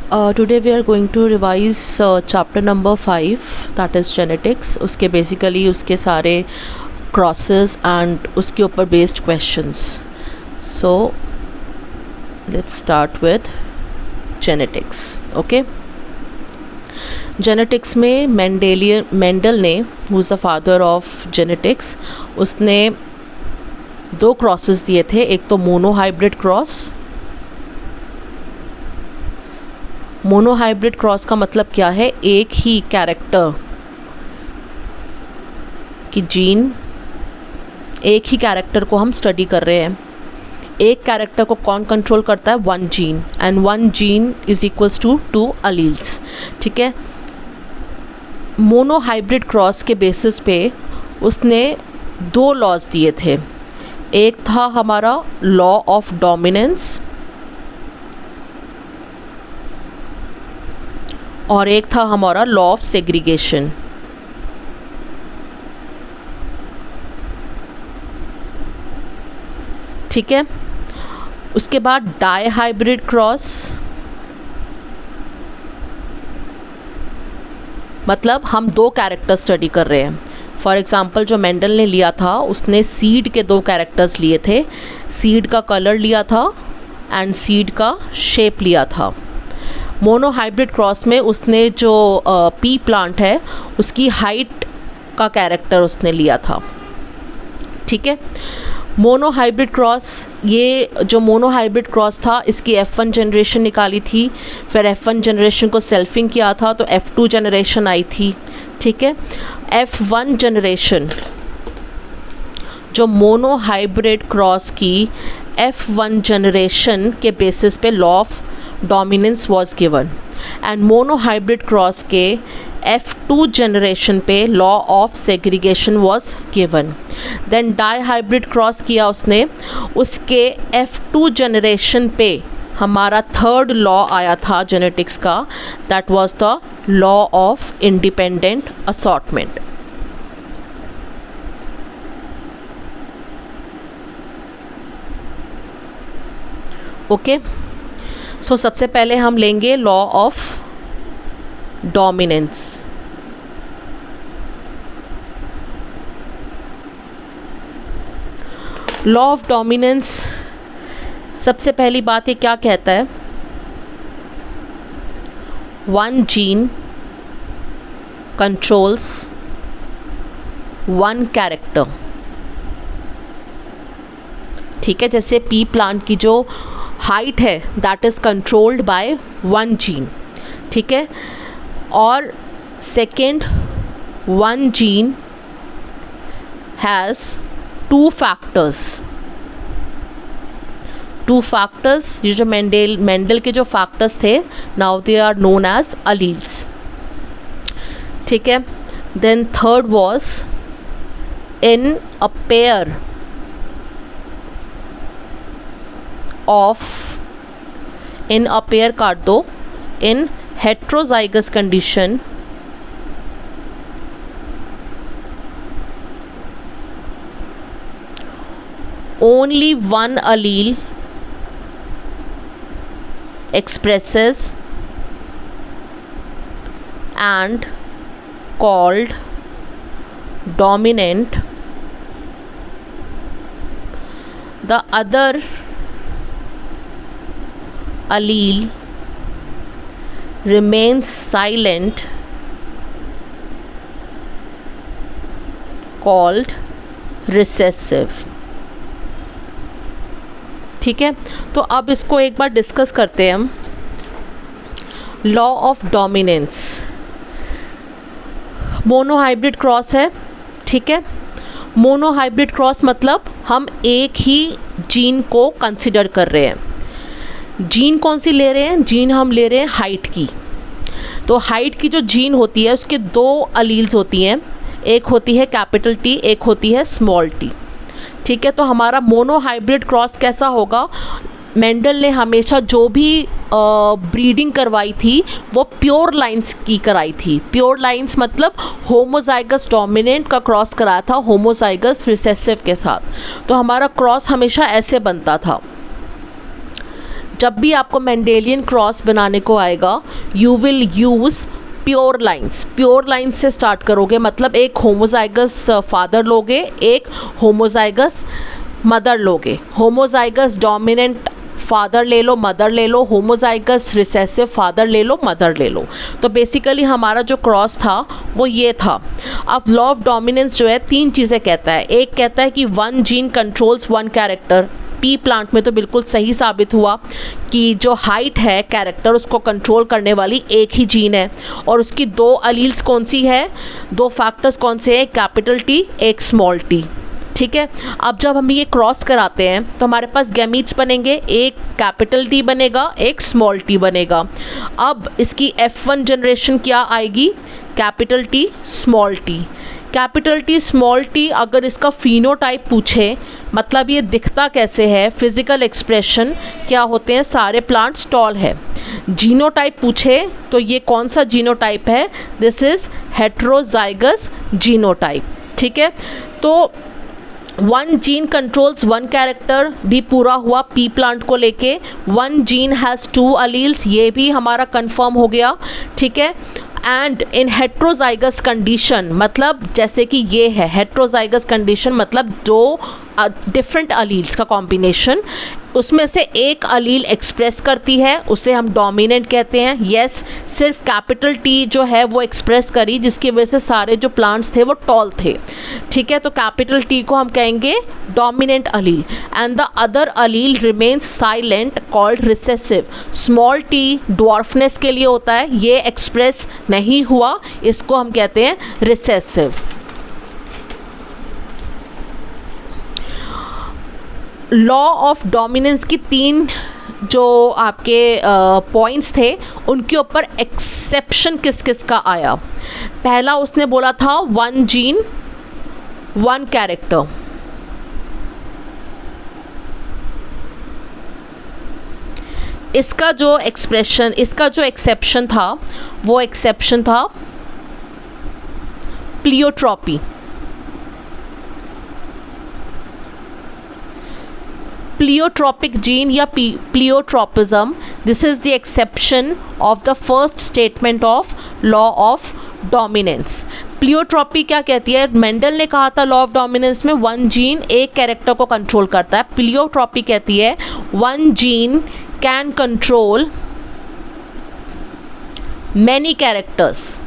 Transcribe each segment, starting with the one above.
Today we are going to revise chapter number 5, that is genetics. उसके basically उसके सारे crosses and उसके ऊपर based questions. So let's start with genetics. Okay. Genetics में Mendel ने, who is the father of genetics, उसने दो crosses दिए थे. एक तो मोनोहाइब्रिड क्रॉस. मोनोहाइब्रिड क्रॉस का मतलब क्या है? एक ही कैरेक्टर की जीन, एक ही कैरेक्टर को हम स्टडी कर रहे हैं. एक कैरेक्टर को कौन कंट्रोल करता है? One gene, and one gene is equals to 2 alleles. ठीक है. मोनोहाइब्रिड क्रॉस के बेसिस पे उसने दो लॉज दिए थे. एक था हमारा लॉ ऑफ डोमिनेंस और एक था हमारा लॉ ऑफ सेग्रीगेशन. ठीक है. उसके बाद डाईहाइब्रिड क्रॉस, मतलब हम दो कैरेक्टर स्टडी कर रहे हैं. फॉर एग्ज़ाम्पल जो मेंडल ने लिया था, उसने सीड के दो कैरेक्टर्स लिए थे. सीड का कलर लिया था एंड सीड का शेप लिया था. मोनोहाइब्रिड क्रॉस में उसने जो पी प्लांट है उसकी हाइट का कैरेक्टर उसने लिया था. ठीक है. मोनोहाइब्रिड क्रॉस, ये जो मोनोहाइब्रिड क्रॉस था, इसकी F1 जनरेशन निकाली थी. फिर F1 जनरेशन को सेल्फिंग किया था तो F2 जनरेशन आई थी. ठीक है. F1 जनरेशन जो मोनोहाइब्रिड क्रॉस की F1 जनरेशन के बेसिस पे law of dominance was given, and monohybrid cross के F2 जनरेशन पे law of segregation was given. Then dihybrid cross किया उसने, उसके F2 जनरेशन पे हमारा थर्ड लॉ आया था जेनेटिक्स का, that was the law of independent assortment. Okay. So सबसे पहले हम लेंगे law of dominance. Law of dominance सबसे पहली बात ये क्या कहता है? One gene controls one character. ठीक है. जैसे पी प्लांट की जो हाइट है that is controlled by one gene. ठीक है. और second, one gene has two factors. ये जो मेंडल के जो फैक्टर्स थे, now they are known as alleles. ठीक है. Then third was in a pair काट दो, इन heterozygous condition only one allele expresses and called dominant. The other allele remains silent, called recessive. ठीक है. तो अब इसको एक बार डिस्कस करते हैं हम. Law of dominance, monohybrid cross है. ठीक है. मोनोहाइब्रिड क्रॉस मतलब हम एक ही जीन को कंसिडर कर रहे हैं. जीन कौन सी ले रहे हैं? जीन हम ले रहे हैं हाइट की. तो हाइट की जो जीन होती है उसके दो अलील्स होती हैं. एक होती है कैपिटल T, एक होती है स्मॉल t. ठीक है. तो हमारा मोनोहाइब्रिड क्रॉस कैसा होगा? मेंडल ने हमेशा जो भी ब्रीडिंग करवाई थी वो प्योर लाइंस की कराई थी. प्योर लाइंस मतलब होमोजाइगस डोमिनेंट का क्रॉस कराया था होमोजाइगस रिसेसिव के साथ. तो हमारा क्रॉस हमेशा ऐसे बनता था. जब भी आपको मेंडेलियन क्रॉस बनाने को आएगा, you will use pure lines. Pure lines से स्टार्ट करोगे, मतलब एक होमोजाइगस फादर लोगे, एक होमोजाइगस मदर लोगे। होमोजाइगस डोमिनेंट फादर ले लो, मदर ले लो, होमोजाइगस रिसेसिव फादर ले लो, मदर ले लो। तो बेसिकली हमारा जो क्रॉस था वो ये था। अब लॉ ऑफ डोमिनेंस जो है 3 चीज़ें कहता है। एक कहता है कि 1 gene controls 1 character. P plant में तो बिल्कुल सही साबित हुआ कि जो हाइट है कैरेक्टर उसको कंट्रोल करने वाली एक ही जीन है, और उसकी 2 अलील्स कौन सी है, 2 फैक्टर्स कौन से हैं, कैपिटल टी, एक स्मॉल टी। ठीक है, अब जब हम ये क्रॉस कराते हैं तो हमारे पास गैमीट्स बनेंगे, एक कैपिटल टी बनेगा, एक स्मॉल टी बनेगा। अब इसकी F1 जनरेशन क्या आएगी, capital T small T. Capital T small T, अगर इसका फिनोटाइप पूछे, मतलब ये दिखता कैसे है, फिजिकल एक्सप्रेशन क्या होते हैं, सारे प्लांट्स टॉल है। जीनोटाइप पूछे तो ये कौन सा जीनोटाइप है, दिस इज हेट्रोजाइगस जीनोटाइप। ठीक है, तो 1 जीन कंट्रोल्स 1 कैरेक्टर भी पूरा हुआ पी प्लांट को लेके। 1 जीन हैज़ 2 अलील्स, ये भी हमारा कंफर्म हो गया। ठीक है, एंड इन हेट्रोजाइगस कंडीशन, मतलब जैसे कि ये है हेट्रोजाइगस कंडीशन, मतलब 2 डिफरेंट अलील्स का कॉम्बिनेशन, उसमें से एक अलील एक्सप्रेस करती है, उसे हम डोमिनेंट कहते हैं। यस, सिर्फ कैपिटल टी जो है वो एक्सप्रेस करी, जिसकी वजह से सारे जो प्लांट्स थे वो टॉल थे। ठीक है, तो कैपिटल टी को हम कहेंगे dominant allele, and the other allele remains silent called recessive. Small T dwarfness के लिए होता है, ये एक्सप्रेस नहीं हुआ, इसको हम कहते हैं रिसेसिव। लॉ ऑफ डोमिनेंस की 3 जो आपके पॉइंट्स थे, उनके ऊपर एक्सेप्शन किस किस का आया। पहला उसने बोला था 1 जीन 1 कैरेक्टर। इसका जो एक्सेप्शन था वो एक्सेप्शन था प्लियोट्रॉपी। प्लियोट्रॉपिक जीन या pleiotropism, this is the exception of the first statement of law of dominance. Pleiotropy क्या कहती है, मेंडल ने कहा था लॉ ऑफ डोमिनेंस में 1 जीन एक कैरेक्टर को कंट्रोल करता है। प्लियोट्रॉपी कहती है 1 gene can control many characters.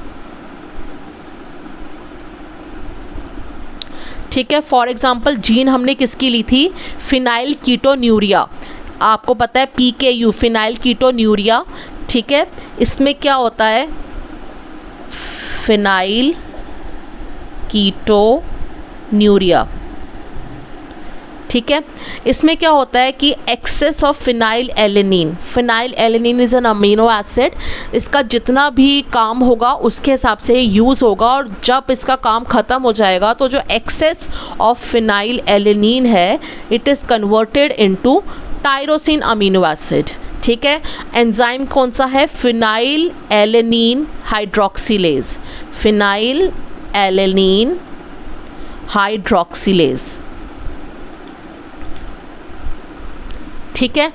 ठीक है, फॉर एग्जाम्पल जीन हमने किसकी ली थी, फिनाइल कीटोन्यूरिया, आपको पता है PKU, फिनाइल कीटोन्यूरिया। ठीक है, इसमें क्या होता है, फिनाइल कीटोन्यूरिया। ठीक है, इसमें क्या होता है कि excess of phenylalanine, phenylalanine is an amino acid, इसका जितना भी काम होगा उसके हिसाब से यूज़ होगा, और जब इसका काम ख़त्म हो जाएगा तो जो एक्सेस ऑफ फिनाइल एलेनिन है it is converted into tyrosine amino acid. ठीक है, एंजाइम कौन सा है, phenylalanine hydroxylase, phenyl alanine hydroxylase. ठीक है,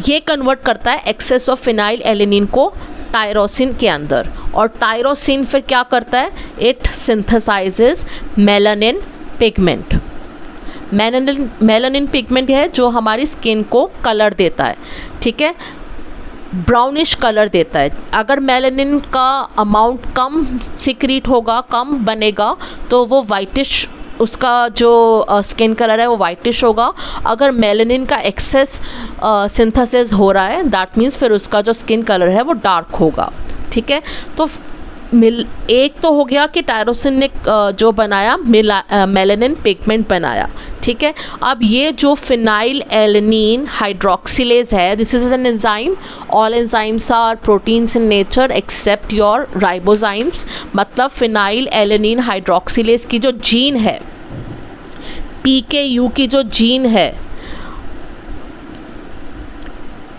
ये कन्वर्ट करता है एक्सेस ऑफ फिनाइल एलेनिन को टायरोसिन के अंदर, और टायरोसिन फिर क्या करता है, it synthesises melanin pigment. Melanin pigment है जो हमारी स्किन को कलर देता है। ठीक है, ब्राउनिश कलर देता है। अगर मेलानिन का अमाउंट कम सिक्रीट होगा, कम बनेगा, तो वो वाइटिश, उसका जो स्किन कलर है वो वाइटिश होगा। अगर मेलानिन का एक्सेस सिंथेसिस हो रहा है, दैट मीन्स फिर उसका जो स्किन कलर है वो डार्क होगा। ठीक है, तो एक तो हो गया कि टायरोसिन ने जो बनाया मेलानिन पिगमेंट बनाया। ठीक है, अब ये जो फिनाइल एलेनिन हाइड्रोक्सिलेज है, this is an enzyme, all enzymes are proteins in nature except your ribozymes. मतलब फिनाइल एलेनिन हाइड्रोक्सिलेज की जो जीन है, PKU की जो जीन है,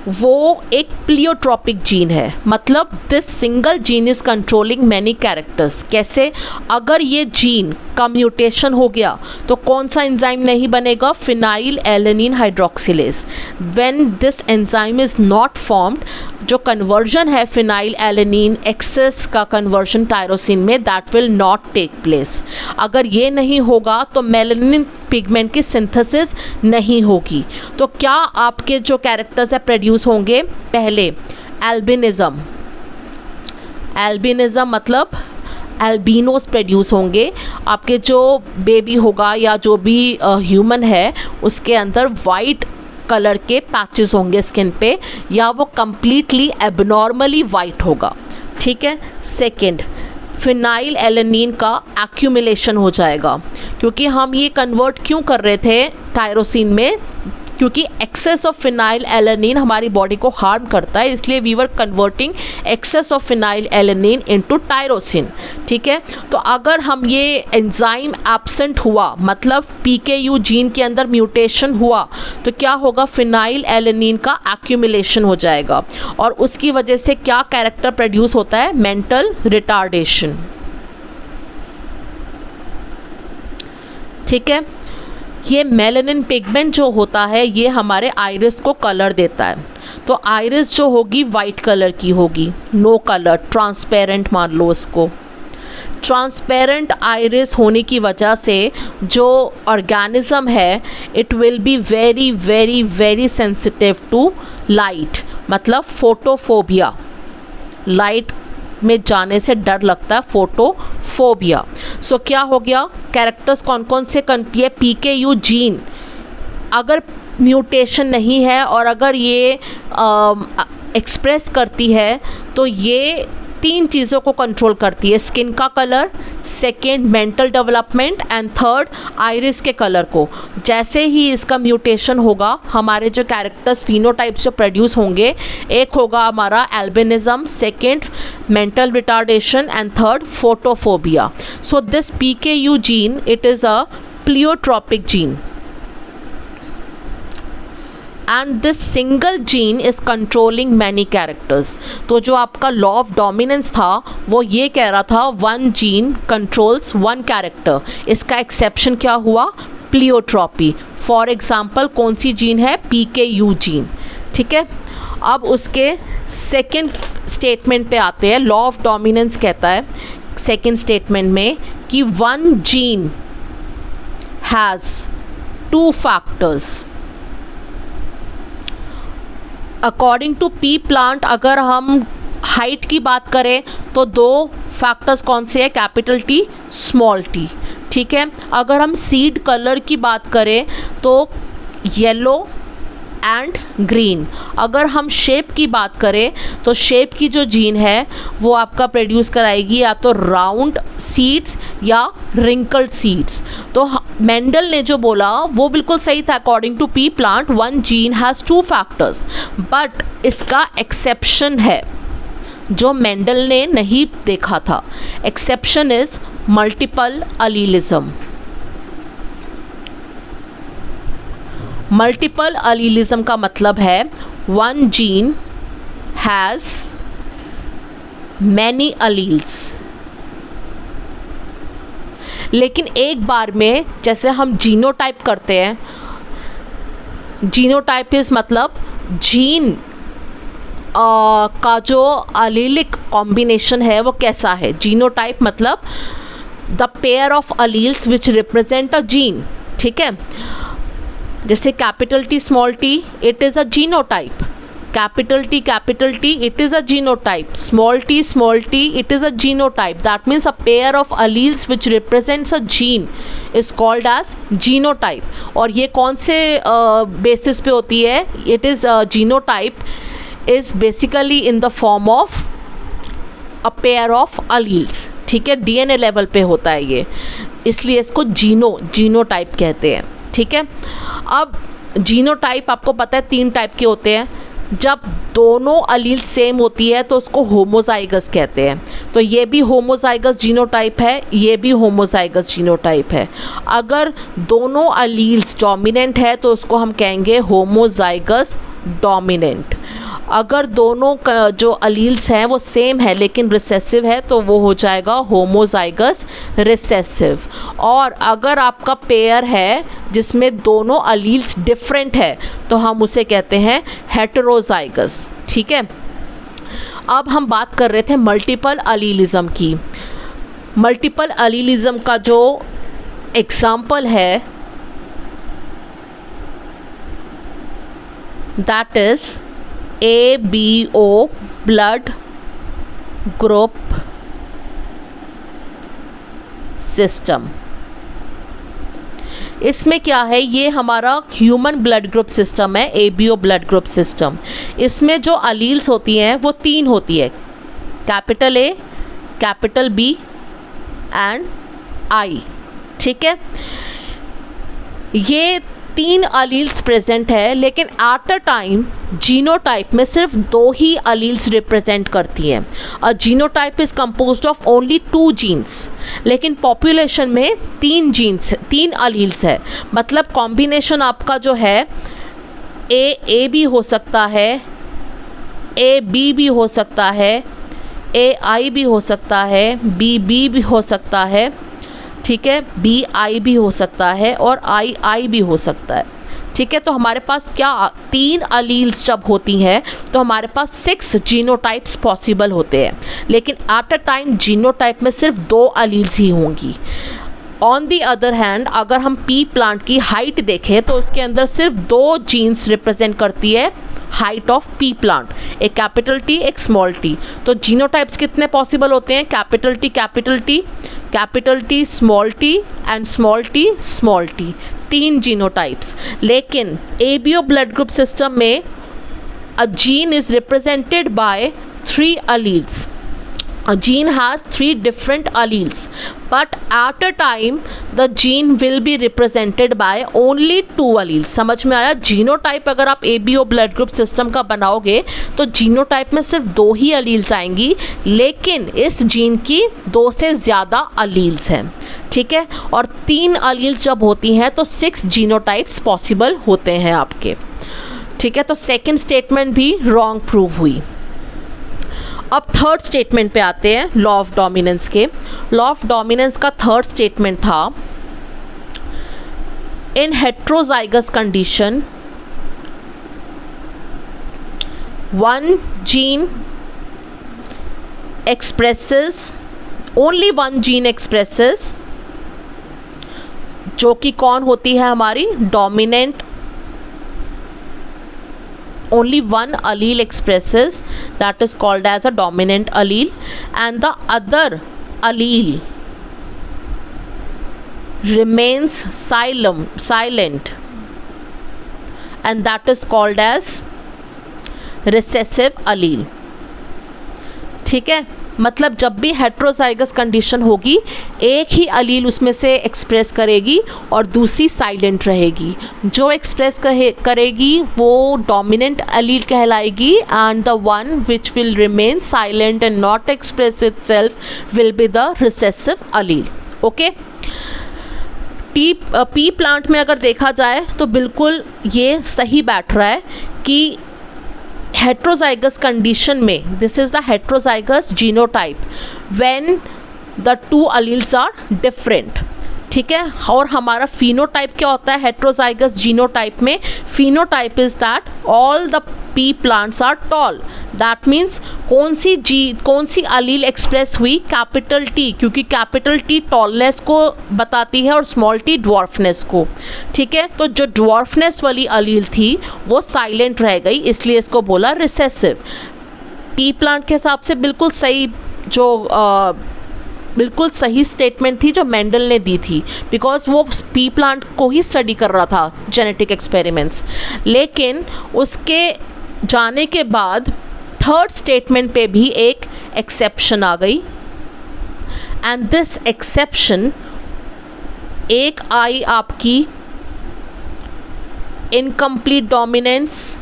वो एक प्लियोट्रॉपिक जीन है, मतलब this single gene is controlling many characters. कैसे? अगर ये जीन का म्यूटेशन हो गया तो कौन सा एंजाइम नहीं बनेगा? Phenylalanine hydroxylase. When this enzyme is not formed, जो कन्वर्जन है फिनाइल एलेनिन एक्सेस का कन्वर्जन टायरोसिन में, that will not take place. अगर ये नहीं होगा तो मेलानिन पिगमेंट की सिंथेसिस नहीं होगी। तो क्या आपके जो कैरेक्टर्स है प्रोड्यूस होंगे? पहले एल्बिनिज्म, एल्बिनिज्म मतलब एल्बिनोस प्रोड्यूस होंगे। आपके जो बेबी होगा या जो भी ह्यूमन है उसके अंदर वाइट कलर के पैचेस होंगे स्किन पे, या वो कम्प्लीटली एबनॉर्मली वाइट होगा। ठीक है। सेकंड, फिनाइल एलेनिन का एक्यूमुलेशन हो जाएगा, क्योंकि हम ये कन्वर्ट क्यों कर रहे थे टायरोसिन में? क्योंकि एक्सेस ऑफ फिनाइल एलेनिन हमारी बॉडी को हार्म करता है, इसलिए we were converting excess of phenylalanine into tyrosine. ठीक है। तो अगर हम ये एंजाइम एब्सेंट हुआ, मतलब पीकेयू जीन के अंदर म्यूटेशन हुआ, तो क्या होगा? फिनाइल एलेनिन का एक्यूमुलेशन हो जाएगा और उसकी वजह से क्या कैरेक्टर प्रोड्यूस होता है? Mental retardation. ठीक है। ये मेलानिन पिगमेंट जो होता है ये हमारे आइरिस को कलर देता है। तो आइरिस जो होगी वाइट कलर की होगी, नो कलर, ट्रांसपेरेंट मान लो उसको। ट्रांसपेरेंट आइरिस होने की वजह से जो ऑर्गेनिज्म है it will be very very very sensitive to light, मतलब फोटोफोबिया, लाइट में जाने से डर लगता है, फोटोफोबिया। सो क्या हो गया? कैरेक्टर्स कौन कौन से? ये पीकेयू जीन अगर म्यूटेशन नहीं है और अगर ये एक्सप्रेस करती है तो ये तीन चीज़ों को कंट्रोल करती है: स्किन का colour, second mental development, and third iris के कलर को। जैसे ही इसका म्यूटेशन होगा हमारे जो कैरेक्टर्स फिनोटाइप्स जो प्रोड्यूस होंगे, एक होगा हमारा albinism, second mental retardation, and third photophobia. So this PKU gene it is a pleiotropic gene and this single gene is controlling many characters। तो जो आपका लॉ ऑफ डोमिनेंस था वो ये कह रहा था one gene controls one character. इसका एक्सेप्शन क्या हुआ? प्लियोट्रॉपी। फॉर एग्जाम्पल कौन सी जीन है? PKU gene. ठीक है। अब उसके सेकेंड स्टेटमेंट पे आते हैं। लॉ ऑफ डोमिनेंस कहता है सेकेंड स्टेटमेंट में कि one gene has two factors. According to pea plant अगर हम हाइट की बात करें तो दो फैक्टर्स कौन से हैं? Capital T, small T. ठीक है। अगर हम सीड कलर की बात करें तो येलो एंड ग्रीन। अगर हम शेप की बात करें तो शेप की जो जीन है वो आपका प्रोड्यूस कराएगी या तो राउंड सीड्स या रिंकल्ड सीड्स। तो मेंडल ने जो बोला वो बिल्कुल सही था। According to pea plant one gene has two factors, but इसका एक्सेप्शन है जो मेंडल ने नहीं देखा था। Exception is multiple allelism. Multiple allelism का मतलब है one gene has many alleles. लेकिन एक बार में जैसे हम जीनोटाइप करते हैं, जीनोटाइप इज मतलब जीन का जो अलीलिक कॉम्बिनेशन है वो कैसा है। जीनोटाइप मतलब the pair of alleles which represent a gene. ठीक है। जैसे capital T small T it is a genotype, capital T it is a genotype, small t it is a genotype। that means a pair of alleles which represents a gene is called as genotype। और ये कौन से basis पे होती है? it is genotype is basically in the form of a pair of alleles। ठीक है। DNA level पे होता है ये, इसलिए इसको जीनोटाइप कहते हैं। ठीक है। अब जीनोटाइप आपको पता है तीन टाइप के होते हैं। जब दोनों अलील सेम होती है तो उसको होमोजाइगस कहते हैं। तो ये भी होमोजाइगस जीनोटाइप है, ये भी होमोजाइगस जीनोटाइप है। अगर दोनों अलील्स डोमिनेंट है तो उसको हम कहेंगे होमोजाइगस डोमिनेंट। अगर दोनों जो अलील्स हैं वो सेम है लेकिन रिसेसिव है तो वो हो जाएगा होमोजाइगस रिसेसिव। और अगर आपका पेयर है जिसमें दोनों अलील्स डिफरेंट है तो हम उसे कहते हैं हेटेरोजाइगस। ठीक है, अब हम बात कर रहे थे मल्टीपल अलीलिज्म की। मल्टीपल अलीलिज्म का जो एग्जाम्पल है that is ABO blood group system. इसमें क्या है, ये हमारा ह्यूमन ब्लड ग्रुप सिस्टम है, ABO ब्लड ग्रुप सिस्टम। इसमें जो अलील्स होती हैं वो 3 होती है, capital A, capital B and I। ठीक है, ये 3 अलील्स प्रेजेंट है लेकिन एट अ टाइम जीनोटाइप में सिर्फ 2 ही अलील्स रिप्रेजेंट करती हैं। A genotype is composed of only 2 genes, लेकिन पॉपुलेशन में 3 अलील्स है। मतलब कॉम्बिनेशन आपका जो है A भी हो सकता है, AB भी हो सकता है, AI भी हो सकता है, BB भी हो सकता है, ठीक है, BI भी हो सकता है और II भी हो सकता है। ठीक है, तो हमारे पास क्या 3 अलील्स जब होती हैं तो हमारे पास 6 जीनोटाइप्स पॉसिबल होते हैं, लेकिन एट अ टाइम जीनोटाइप में सिर्फ 2 अलील्स ही होंगी। ऑन दी अदर हैंड अगर हम पी प्लांट की हाइट देखें तो उसके अंदर सिर्फ 2 जीन्स रिप्रेजेंट करती है हाइट ऑफ पी प्लांट, एक कैपिटल T एक स्मॉल t। तो जीनोटाइप्स कितने पॉसिबल होते हैं, capital T capital T, capital T small t and small t small t, 3 genotypes. लेकिन ABO ब्लड ग्रुप सिस्टम में a gene is represented by 3 alleles. A gene has 3 different alleles, but at a time the gene will be represented by only 2 alleles. समझ में आया? Genotype अगर आप ABO blood group system का बनाओगे तो genotype में सिर्फ 2 ही अलील्स आएंगी, लेकिन इस जीन की 2 से ज़्यादा अलील्स हैं। ठीक है, और 3 अलील्स जब होती हैं तो 6 जीनोटाइप्स पॉसिबल होते हैं आपके। ठीक है, तो सेकेंड स्टेटमेंट भी रॉन्ग प्रूव हुई। अब थर्ड स्टेटमेंट पे आते हैं, लॉ ऑफ डोमिनेंस के। लॉ ऑफ डोमिनेंस का थर्ड स्टेटमेंट था, इन heterozygous condition one gene expresses, only 1 gene expresses, जो कि कौन होती है हमारी dominant. Only 1 allele expresses, that is called as a dominant allele, and the other allele remains silent, and that is called as recessive allele. ठीक है, मतलब जब भी हेट्रोजाइगस कंडीशन होगी एक ही अलील उसमें से एक्सप्रेस करेगी और दूसरी साइलेंट रहेगी। जो एक्सप्रेस करेगी वो डोमिनेंट अलील कहलाएगी, and the one which will remain silent and not express itself will be the recessive allele. Okay, pea plant में अगर देखा जाए तो बिल्कुल ये सही बैठ रहा है कि हेट्रोजाइगस कंडीशन में, this is the heterozygous genotype when the 2 alleles are different. ठीक है, और हमारा फिनोटाइप क्या होता है हेट्रोजाइगस जीनोटाइप में? Phenotype is that all the pea plants are tall. That means कौन सी अलील एक्सप्रेस हुई? कैपिटल T, क्योंकि कैपिटल T टॉलनेस को बताती है और स्मॉल t ड्वार्फनेस को। ठीक है, तो जो ड्वार्फनेस वाली अलील थी वो साइलेंट रह गई, इसलिए इसको बोला रिसेसिव। पी प्लांट के हिसाब से बिल्कुल सही, बिल्कुल सही स्टेटमेंट थी जो मेंडल ने दी थी, बिकॉज वो पी प्लांट को ही स्टडी कर रहा था, जेनेटिक एक्सपेरिमेंट्स। लेकिन उसके जाने के बाद थर्ड स्टेटमेंट पे भी एक एक्सेप्शन आ गई, एंड दिस एक्सेप्शन एक आई आपकी इनकम्प्लीट डोमिनेंस,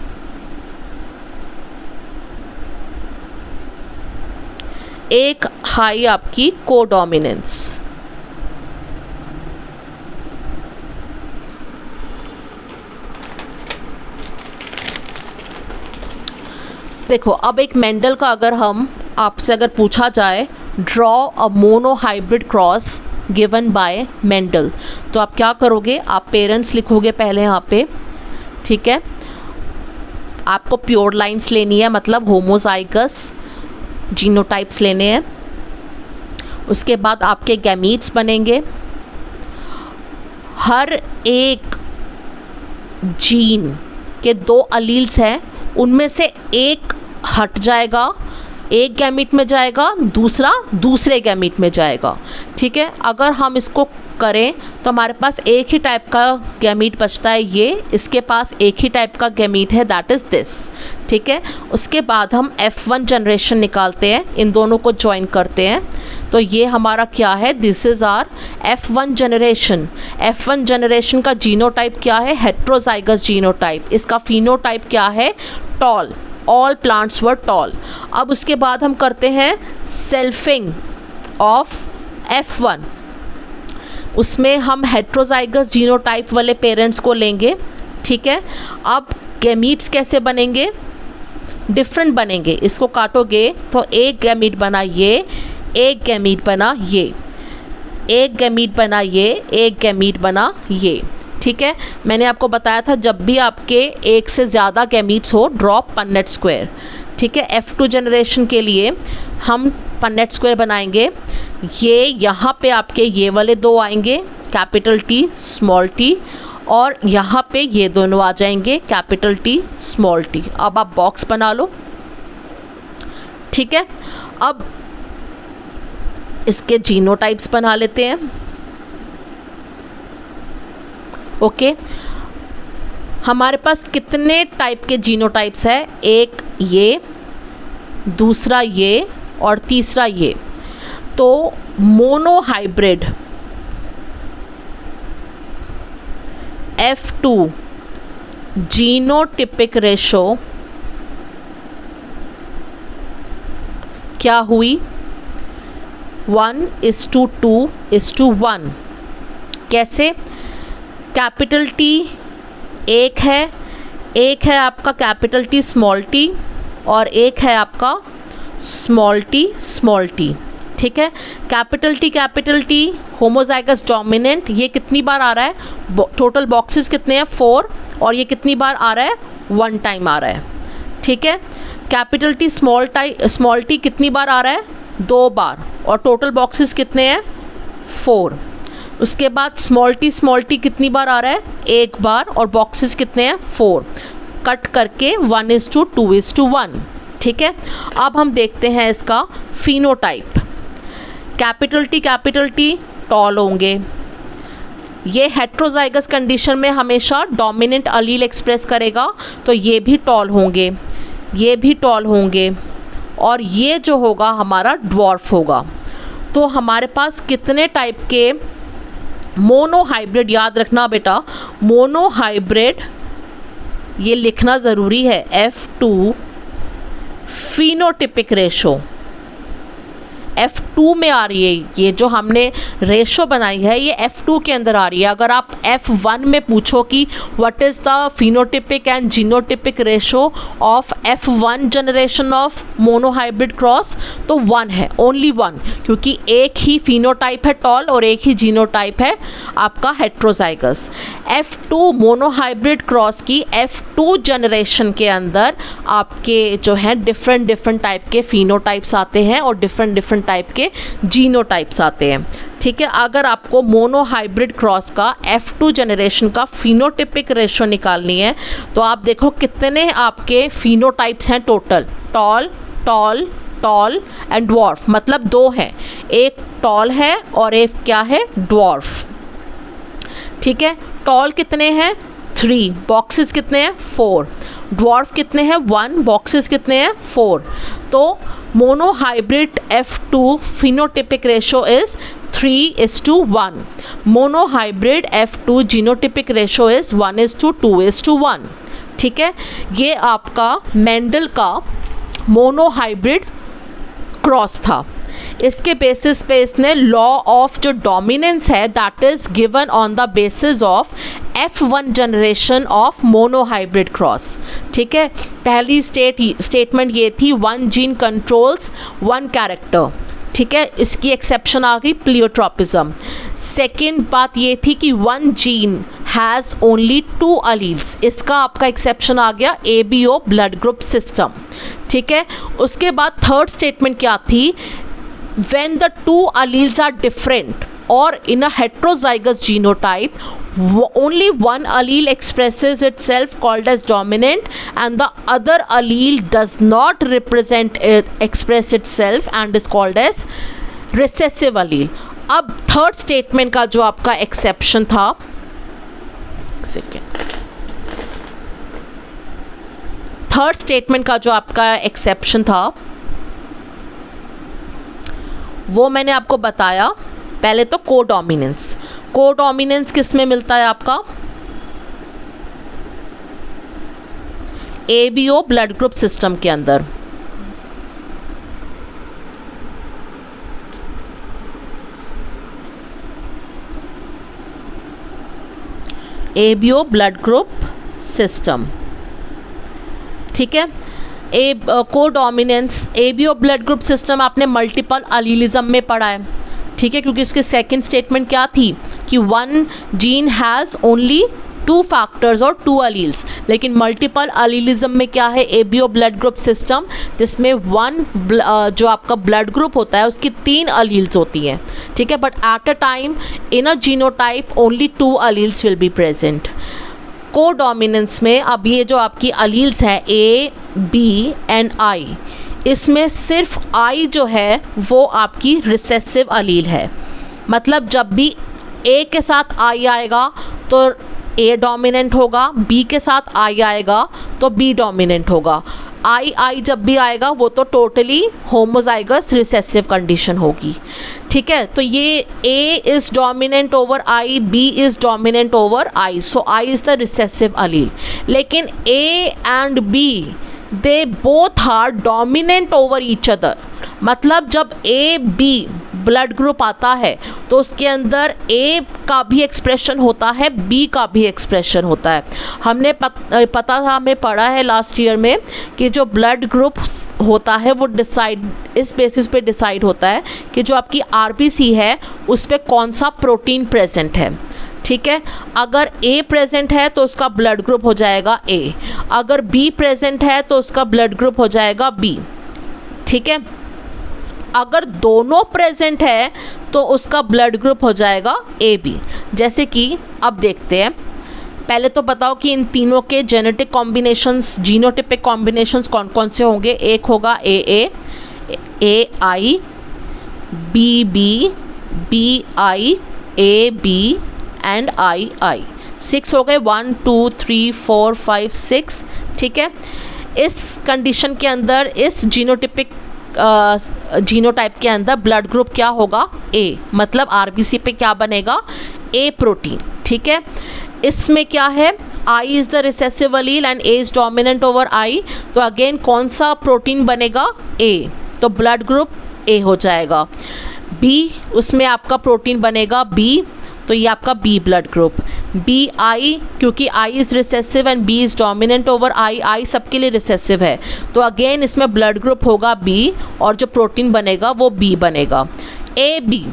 एक हाई आपकी कोडोमिनेंस। देखो अब एक मेंडल का अगर हम आपसे अगर पूछा जाए draw a mono hybrid cross given by Mendel, तो आप क्या करोगे, आप पेरेंट्स लिखोगे पहले यहाँ पे, ठीक है। आपको प्योर लाइंस लेनी है, मतलब होमोजाइगस जीनोटाइप्स लेने हैं। उसके बाद आपके गैमीट्स बनेंगे। हर एक जीन के 2 अलील्स हैं, उनमें से एक हट जाएगा, एक गैमीट में जाएगा, दूसरा दूसरे गैमीट में जाएगा, ठीक है। अगर हम इसको करें तो हमारे पास एक ही टाइप का गैमीट बचता है, ये इसके पास एक ही टाइप का गैमीट है, दैट इज़ दिस, ठीक है। उसके बाद हम F1 जनरेशन निकालते हैं, इन दोनों को ज्वाइन करते हैं, तो ये हमारा क्या है, this is our F1 generation. F1 generation का जीनोटाइप क्या है, हेट्रोजाइगस जीनोटाइप। इसका फिनोटाइप क्या है, tall, all plants were tall. अब उसके बाद हम करते हैं सेल्फिंग ऑफ F1, उसमें हम हेट्रोजाइगस जीनोटाइप वाले पेरेंट्स को लेंगे, ठीक है। अब गैमीट्स कैसे बनेंगे, डिफरेंट बनेंगे। इसको काटोगे तो एक गैमीट बना ये, एक गैमीट बना ये, एक गैमीट बना ये, एक गैमीट बना ये, ठीक है। मैंने आपको बताया था जब भी आपके एक से ज़्यादा गैमीट्स हो ड्रॉप पन्नेट स्क्वायर, ठीक है। F2 जनरेशन के लिए हम पन्नेट स्क्वायर बनाएंगे। ये यहाँ पे आपके ये वाले 2 आएंगे, कैपिटल T स्मॉल t, और यहाँ पे ये दोनों आ जाएंगे, कैपिटल T स्मॉल t। अब आप बॉक्स बना लो, ठीक है। अब इसके जीनोटाइप्स बना लेते हैं, ओके। हमारे पास कितने टाइप के जीनोटाइप्स है, एक ये, दूसरा ये और तीसरा ये। तो mono hybrid F2 genotypic ratio क्या हुई, 1:2:1। कैसे, कैपिटल T एक है आपका कैपिटल T स्मॉल t, और एक है आपका स्मॉल t, ठीक है। कैपिटल T होमोजाइगस डोमिनेंट, ये कितनी बार आ रहा है, टोटल बॉक्सेस कितने हैं 4, और ये कितनी बार आ रहा है 1 टाइम आ रहा है, ठीक है। कैपिटल T स्मॉल t कितनी बार आ रहा है 2 बार, और टोटल बॉक्सेस कितने हैं 4। उसके बाद स्मॉल t कितनी बार आ रहा है 1 बार, और बॉक्सेस कितने हैं 4, कट करके 1:2:1, ठीक है। अब हम देखते हैं इसका फिनोटाइप। कैपिटल T टॉल होंगे, ये हेट्रोजाइगस कंडीशन में हमेशा डोमिनेंट अलील एक्सप्रेस करेगा, तो ये भी टॉल होंगे, ये भी टॉल होंगे, और ये जो होगा हमारा ड्वार्फ होगा। तो हमारे पास कितने टाइप के मोनो हाइब्रिड, याद रखना बेटा मोनो हाइब्रिड ये लिखना ज़रूरी है, F2 फिनोटिपिक रेशो F2 में आ रही है, ये जो हमने रेशो बनाई है ये F2 के अंदर आ रही है। अगर आप F1 में पूछो कि what is the phenotypic and genotypic ratio of F1 generation of monohybrid cross, तो 1 है, ओनली 1, क्योंकि एक ही फिनोटाइप है टॉल और एक ही जीनोटाइप है आपका हेट्रोजाइगस। F2 मोनोहाइब्रिड क्रॉस की F2 जनरेशन के अंदर आपके जो हैं डिफरेंट टाइप के फिनोटाइप्स आते हैं और डिफरेंट टाइप के जीनोटाइप्स आते हैं, ठीक है। अगर आपको मोनोहाइब्रिड क्रॉस का F2 जनरेशन का फिनोटिपिक रेशो निकालनी है तो आप देखो कितने आपके फिनोटाइप्स हैं total, toll toll tall and dwarf, मतलब 2 हैं, एक टॉल है और एक क्या है ड्वार्फ, ठीक है। टॉल कितने हैं 3, बॉक्सेस कितने हैं 4, ड्वार्फ कितने हैं 1, बॉक्सेस कितने हैं 4। तो monohybrid F2 phenotypic ratio is 3:1, monohybrid F2 genotypic ratio is 1:2:1, ठीक है। ये आपका मेंडल का मोनोहाइब्रिड क्रॉस था। इसके बेसिस पे इसने लॉ ऑफ जो डोमिनेंस है that is given on the basis of F1 generation of monohybrid cross. ठीक है, पहली स्टेटमेंट ये थी 1 जीन कंट्रोल्स 1 कैरेक्टर। ठीक है, इसकी एक्सेप्शन आ गई प्लियोट्रोपिज्म। सेकेंड बात ये थी कि 1 जीन हैज़ ओनली 2 अलील्स, इसका आपका एक्सेप्शन आ गया ABO ब्लड ग्रुप सिस्टम। ठीक है, उसके बाद थर्ड स्टेटमेंट क्या थी, when the 2 alleles are different or in a heterozygous genotype, only one allele expresses itself called as dominant and the other allele does not express itself and is called as recessive allele। अब third statement का जो आपका exception था, third statement का जो आपका exception था वो मैंने आपको बताया। पहले तो कोडोमिनेंस, कोडोमिनेंस किस में मिलता है आपका, ABO ब्लड ग्रुप सिस्टम के अंदर। ABO blood group system. ठीक है, codominance ABO blood group system आपने मल्टीपल अलीलिज्म में पढ़ा है। ठीक है, क्योंकि उसकी सेकंड स्टेटमेंट क्या थी कि 1 जीन हैज़ ओनली 2 फैक्टर्स और 2 अलील्स, लेकिन मल्टीपल अलीलिज्म में क्या है ABO ब्लड ग्रुप सिस्टम, जिसमें 1 जो आपका ब्लड ग्रुप होता है उसकी 3 अलील्स होती हैं। ठीक है, but at a time in a genotype only 2 alleles will be present. Codominance में अब ये जो आपकी अलील्स हैं A, B एंड I, इसमें सिर्फ I जो है वो आपकी रिसेसिव अलील है। मतलब जब भी A के साथ I आएगा तो A डोमिनेंट होगा, B के साथ I आएगा तो B डोमिनेंट होगा, I जब भी आएगा वो तो टोटली होमोजाइगस रिसेसिव कंडीशन होगी। ठीक है, तो ये A is dominant over I, B is dominant over I, so I is the recessive allele. लेकिन A and B they both are dominant over each other. मतलब जब AB ब्लड ग्रुप आता है तो उसके अंदर A का भी एक्सप्रेशन होता है, B का भी एक्सप्रेशन होता है। हमने पता था, हमें पढ़ा है लास्ट ईयर में कि जो ब्लड ग्रुप होता है वो इस बेसिस पे डिसाइड होता है कि जो आपकी RBC है उस पर कौन सा प्रोटीन प्रेजेंट है। ठीक है, अगर A प्रेजेंट है तो उसका ब्लड ग्रुप हो जाएगा A, अगर B प्रेजेंट है तो उसका ब्लड ग्रुप हो जाएगा B। ठीक है, अगर दोनों प्रेजेंट है तो उसका ब्लड ग्रुप हो जाएगा AB। जैसे कि अब देखते हैं, पहले तो बताओ कि इन तीनों के जेनेटिक कॉम्बिनेशंस, जीनोटिपिक कॉम्बिनेशंस कौन कौन से होंगे। एक होगा AA, AI, BB, BI, AB and II। 6 हो गए, 1 2 3 4 5 6। ठीक है, इस कंडीशन के अंदर, इस जीनोटाइप के अंदर ब्लड ग्रुप क्या होगा A, मतलब RBC पे क्या बनेगा A प्रोटीन। ठीक है, इसमें क्या है I is the recessive Aleel and A is dominant over I, तो अगेन कौन सा प्रोटीन बनेगा A, तो ब्लड ग्रुप A हो जाएगा। B, उसमें आपका प्रोटीन बनेगा B, तो ये आपका B ब्लड ग्रुप। BI, क्योंकि I is recessive and B is dominant over I सबके लिए रिसेसिव है, तो अगेन इसमें ब्लड ग्रुप होगा B और जो प्रोटीन बनेगा वो B बनेगा। AB,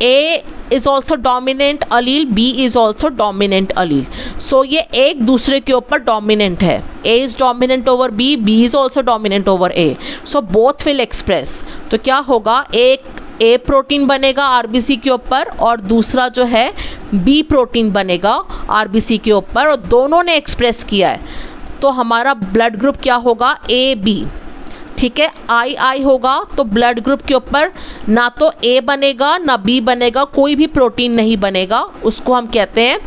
A is also dominant allele, B is also dominant allele, so ये एक दूसरे के ऊपर डोमिनेंट है। A is dominant over B, B is also dominant over A, so both will express. तो क्या होगा, एक A प्रोटीन बनेगा RBC के ऊपर और दूसरा जो है B प्रोटीन बनेगा RBC के ऊपर, और दोनों ने एक्सप्रेस किया है, तो हमारा ब्लड ग्रुप क्या होगा AB। ठीक है, II होगा तो ब्लड ग्रुप के ऊपर ना तो A बनेगा ना B बनेगा, कोई भी प्रोटीन नहीं बनेगा, उसको हम कहते हैं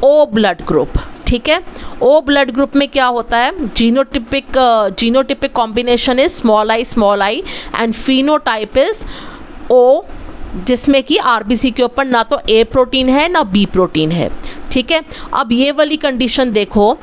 O ब्लड ग्रुप। ठीक है, O ब्लड ग्रुप में क्या होता है, genotypic combination is small i and phenotype is O, जिसमें कि RBC के ऊपर ना तो A प्रोटीन है ना B प्रोटीन है। ठीक है, अब ये वाली कंडीशन देखो,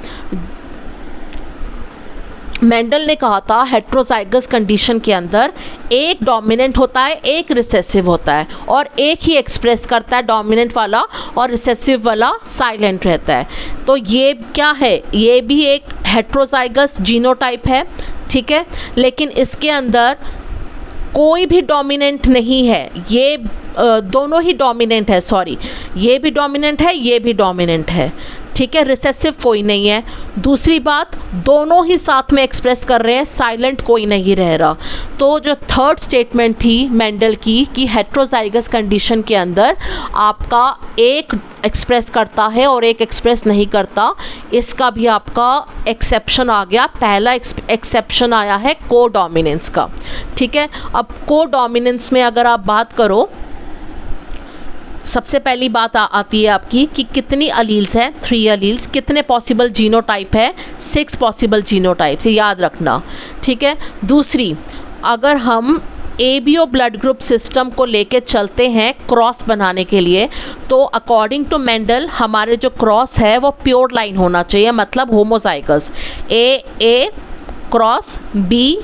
मेंडल ने कहा था हेट्रोजाइगस कंडीशन के अंदर एक डोमिनेंट होता है, एक रिसेसिव होता है, और एक ही एक्सप्रेस करता है डोमिनेंट वाला, और रिसेसिव वाला साइलेंट रहता है। तो ये क्या है, ये भी एक हेट्रोजाइगस जीनोटाइप है, ठीक है, लेकिन इसके अंदर कोई भी डोमिनेंट नहीं है, ये दोनों ही डोमिनेंट है, सॉरी, ये भी डोमिनेंट है, ये भी डोमिनेंट है, ठीक है, रिसेसिव कोई नहीं है। दूसरी बात, दोनों ही साथ में एक्सप्रेस कर रहे हैं, साइलेंट कोई नहीं रह रहा। तो जो थर्ड स्टेटमेंट थी मेंडल की कि हेट्रोजाइगस कंडीशन के अंदर आपका एक एक्सप्रेस करता है और एक एक्सप्रेस नहीं करता, इसका भी आपका एक्सेप्शन आ गया। पहला एक्सेप्शन आया है कोडोमिनेंस का, ठीक है। अब कोडोमिनेंस में अगर आप बात करो, सबसे पहली बात आती है आपकी कि कितनी अलील्स है, 3 अलील्स, कितने पॉसिबल जीनोटाइप है, 6 पॉसिबल जीनोटाइप, से याद रखना, ठीक है। दूसरी, अगर हम एबीओ ब्लड ग्रुप सिस्टम को लेके चलते हैं क्रॉस बनाने के लिए, तो अकॉर्डिंग टू मेंडल हमारे जो क्रॉस है वो प्योर लाइन होना चाहिए, मतलब होमोजाइगस, ए क्रॉस बी,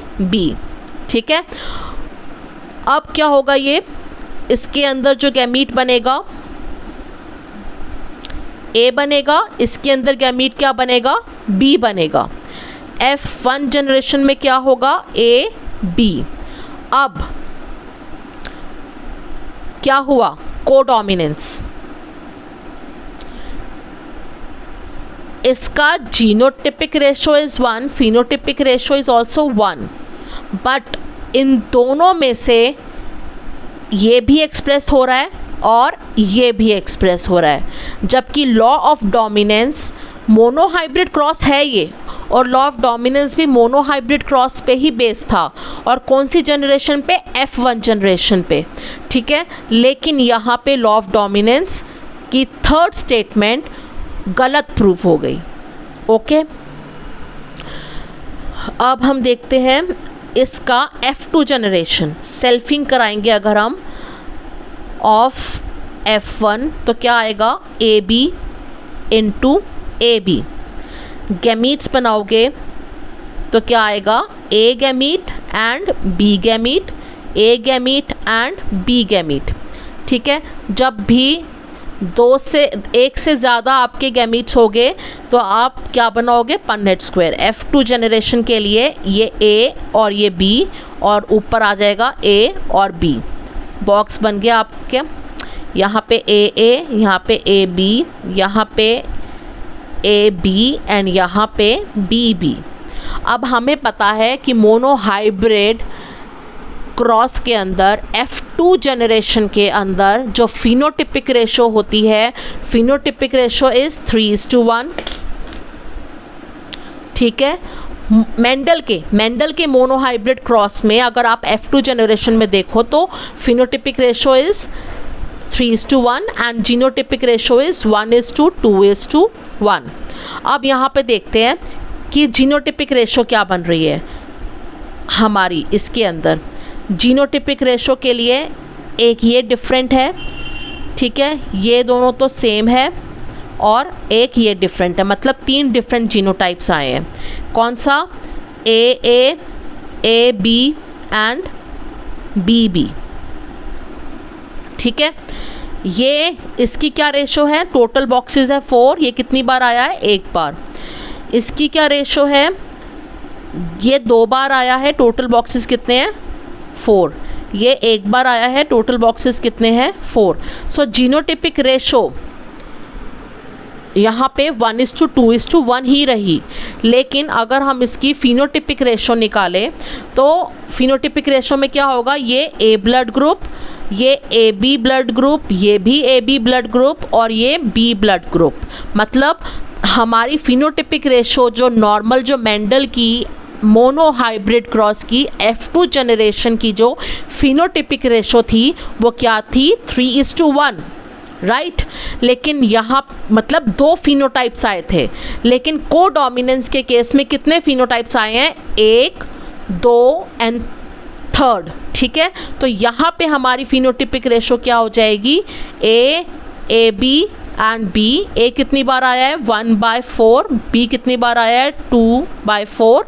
ठीक है। अब क्या होगा, ये इसके अंदर जो गैमीट बनेगा ए बनेगा, इसके अंदर गैमीट क्या बनेगा, बी बनेगा। F1 जनरेशन में क्या होगा, ए बी। अब क्या हुआ, कोडोमिनेंस, इसका genotypic ratio is 1, phenotypic ratio is also 1, but in दोनों में से ये भी एक्सप्रेस हो रहा है और ये भी एक्सप्रेस हो रहा है, जबकि law of dominance, monohybrid cross है ये, और लॉ ऑफ डोमिनेंस भी मोनोहाइब्रिड क्रॉस पे ही बेस्ड था, और कौन सी जनरेशन पे, F1 जनरेशन पे, ठीक है। लेकिन यहाँ पे लॉ ऑफ डोमिनेंस की थर्ड स्टेटमेंट गलत प्रूफ हो गई, ओके। अब हम देखते हैं इसका F2 जनरेशन, सेल्फिंग कराएंगे अगर हम ऑफ F1, तो क्या आएगा, A B into A B. Gametes बनाओगे तो क्या आएगा, A gamete and B gamete, A gamete and B gamete, ठीक है। जब भी एक से ज़्यादा आपके गैमीट्स होंगे तो आप क्या बनाओगे, पन्नेट स्क्वायर। F2 जनरेशन के लिए ये ए और ये बी, और ऊपर आ जाएगा ए और बी, बॉक्स बन गया आपके। यहाँ पे ए, यहाँ पे ए बी, यहाँ पे ए बी एंड यहाँ पे बी बी। अब हमें पता है कि मोनोहाइब्रिड क्रॉस के अंदर F2 जनरेशन के अंदर जो फिनोटिपिक रेशो होती है, फिनोटिपिक रेशो इज़ 3:1, ठीक है। मेंडल के मोनोहाइब्रिड क्रॉस में अगर आप F2 जनरेशन में देखो तो phenotypic ratio is 3:1 and genotypic ratio is 1:2:1। अब यहाँ पे देखते हैं कि जीनोटिपिक रेशो क्या बन रही है हमारी इसके अंदर। जीनोटिपिक रेशो के लिए एक ये डिफरेंट है, ठीक है, ये दोनों तो सेम है, और एक ये डिफरेंट है, मतलब 3 डिफरेंट जीनोटाइप्स आए हैं। कौन सा, A B and B B, ठीक है। ये इसकी क्या रेशो है, टोटल बॉक्सेस है 4, ये कितनी बार आया है, 1 बार। इसकी क्या रेशो है, ये 2 बार आया है, टोटल बॉक्सेस कितने हैं, 4। ये 1 बार आया है, टोटल बॉक्सेस कितने हैं, 4। सो जीनोटिपिक रेशो यहाँ पे 1:2:1 ही रही, लेकिन अगर हम इसकी फिनोटिपिक रेशो निकालें तो फिनोटिपिक रेशो में क्या होगा, ये ए ब्लड ग्रुप, ये ए बी ब्लड ग्रुप, ये भी ए बी ब्लड ग्रुप, और ये बी ब्लड ग्रुप। मतलब हमारी फिनोटिपिक रेशो जो नॉर्मल, जो मेंडल की मोनोहाइब्रिड क्रॉस की F2 जनरेशन की जो फिनोटिपिक रेशो थी वो क्या थी, 3:1, राइट। लेकिन यहाँ मतलब 2 फिनोटाइप्स आए थे, लेकिन कोडोमिनेंस के केस में कितने फिनोटाइप्स आए हैं, 1, 2 एंड 3, ठीक है। तो यहाँ पे हमारी फिनोटिपिक रेशो क्या हो जाएगी, ए बी एंड बी। ए कितनी बार आया है, 1/4, बी कितनी बार आया है, 2/4,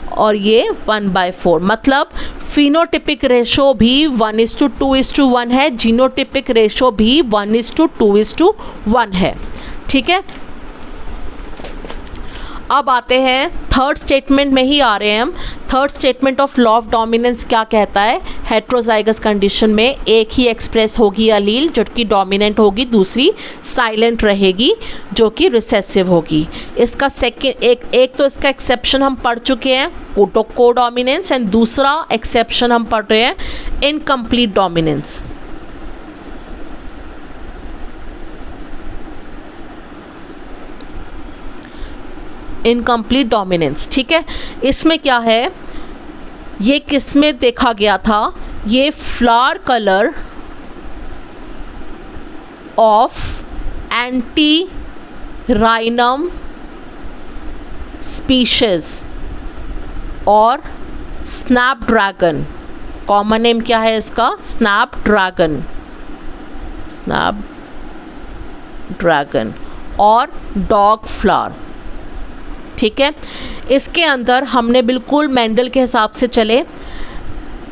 और ये 1/4, मतलब फिनोटिपिक रेशो भी 1:2:1 है, जीनोटिपिक रेशो भी 1:2:1 है। ठीक है, अब आते हैं थर्ड स्टेटमेंट में ही आ रहे हैं हम। Third statement of law of dominance क्या कहता है? हेट्रोजाइगस कंडीशन में एक ही एक्सप्रेस होगी अलील जो कि डोमिनेंट होगी, दूसरी साइलेंट रहेगी जो कि रिसेसिव होगी। इसका सेकेंड एक तो इसका एक्सेप्शन हम पढ़ चुके हैं, कोडोमिनेंस, एंड दूसरा एक्सेप्शन हम पढ़ रहे हैं इनकम्प्लीट डोमिनेंस। इनकम्प्लीट डोमिनेंस, ठीक है। इसमें क्या है, ये किस में देखा गया था? ये flower colour of antirrhinum species और स्नैपड्रैगन, कॉमन नेम क्या है इसका? स्नैपड्रैगन और डॉग फ्लावर। ठीक है, इसके अंदर हमने बिल्कुल मेंडल के हिसाब से चले,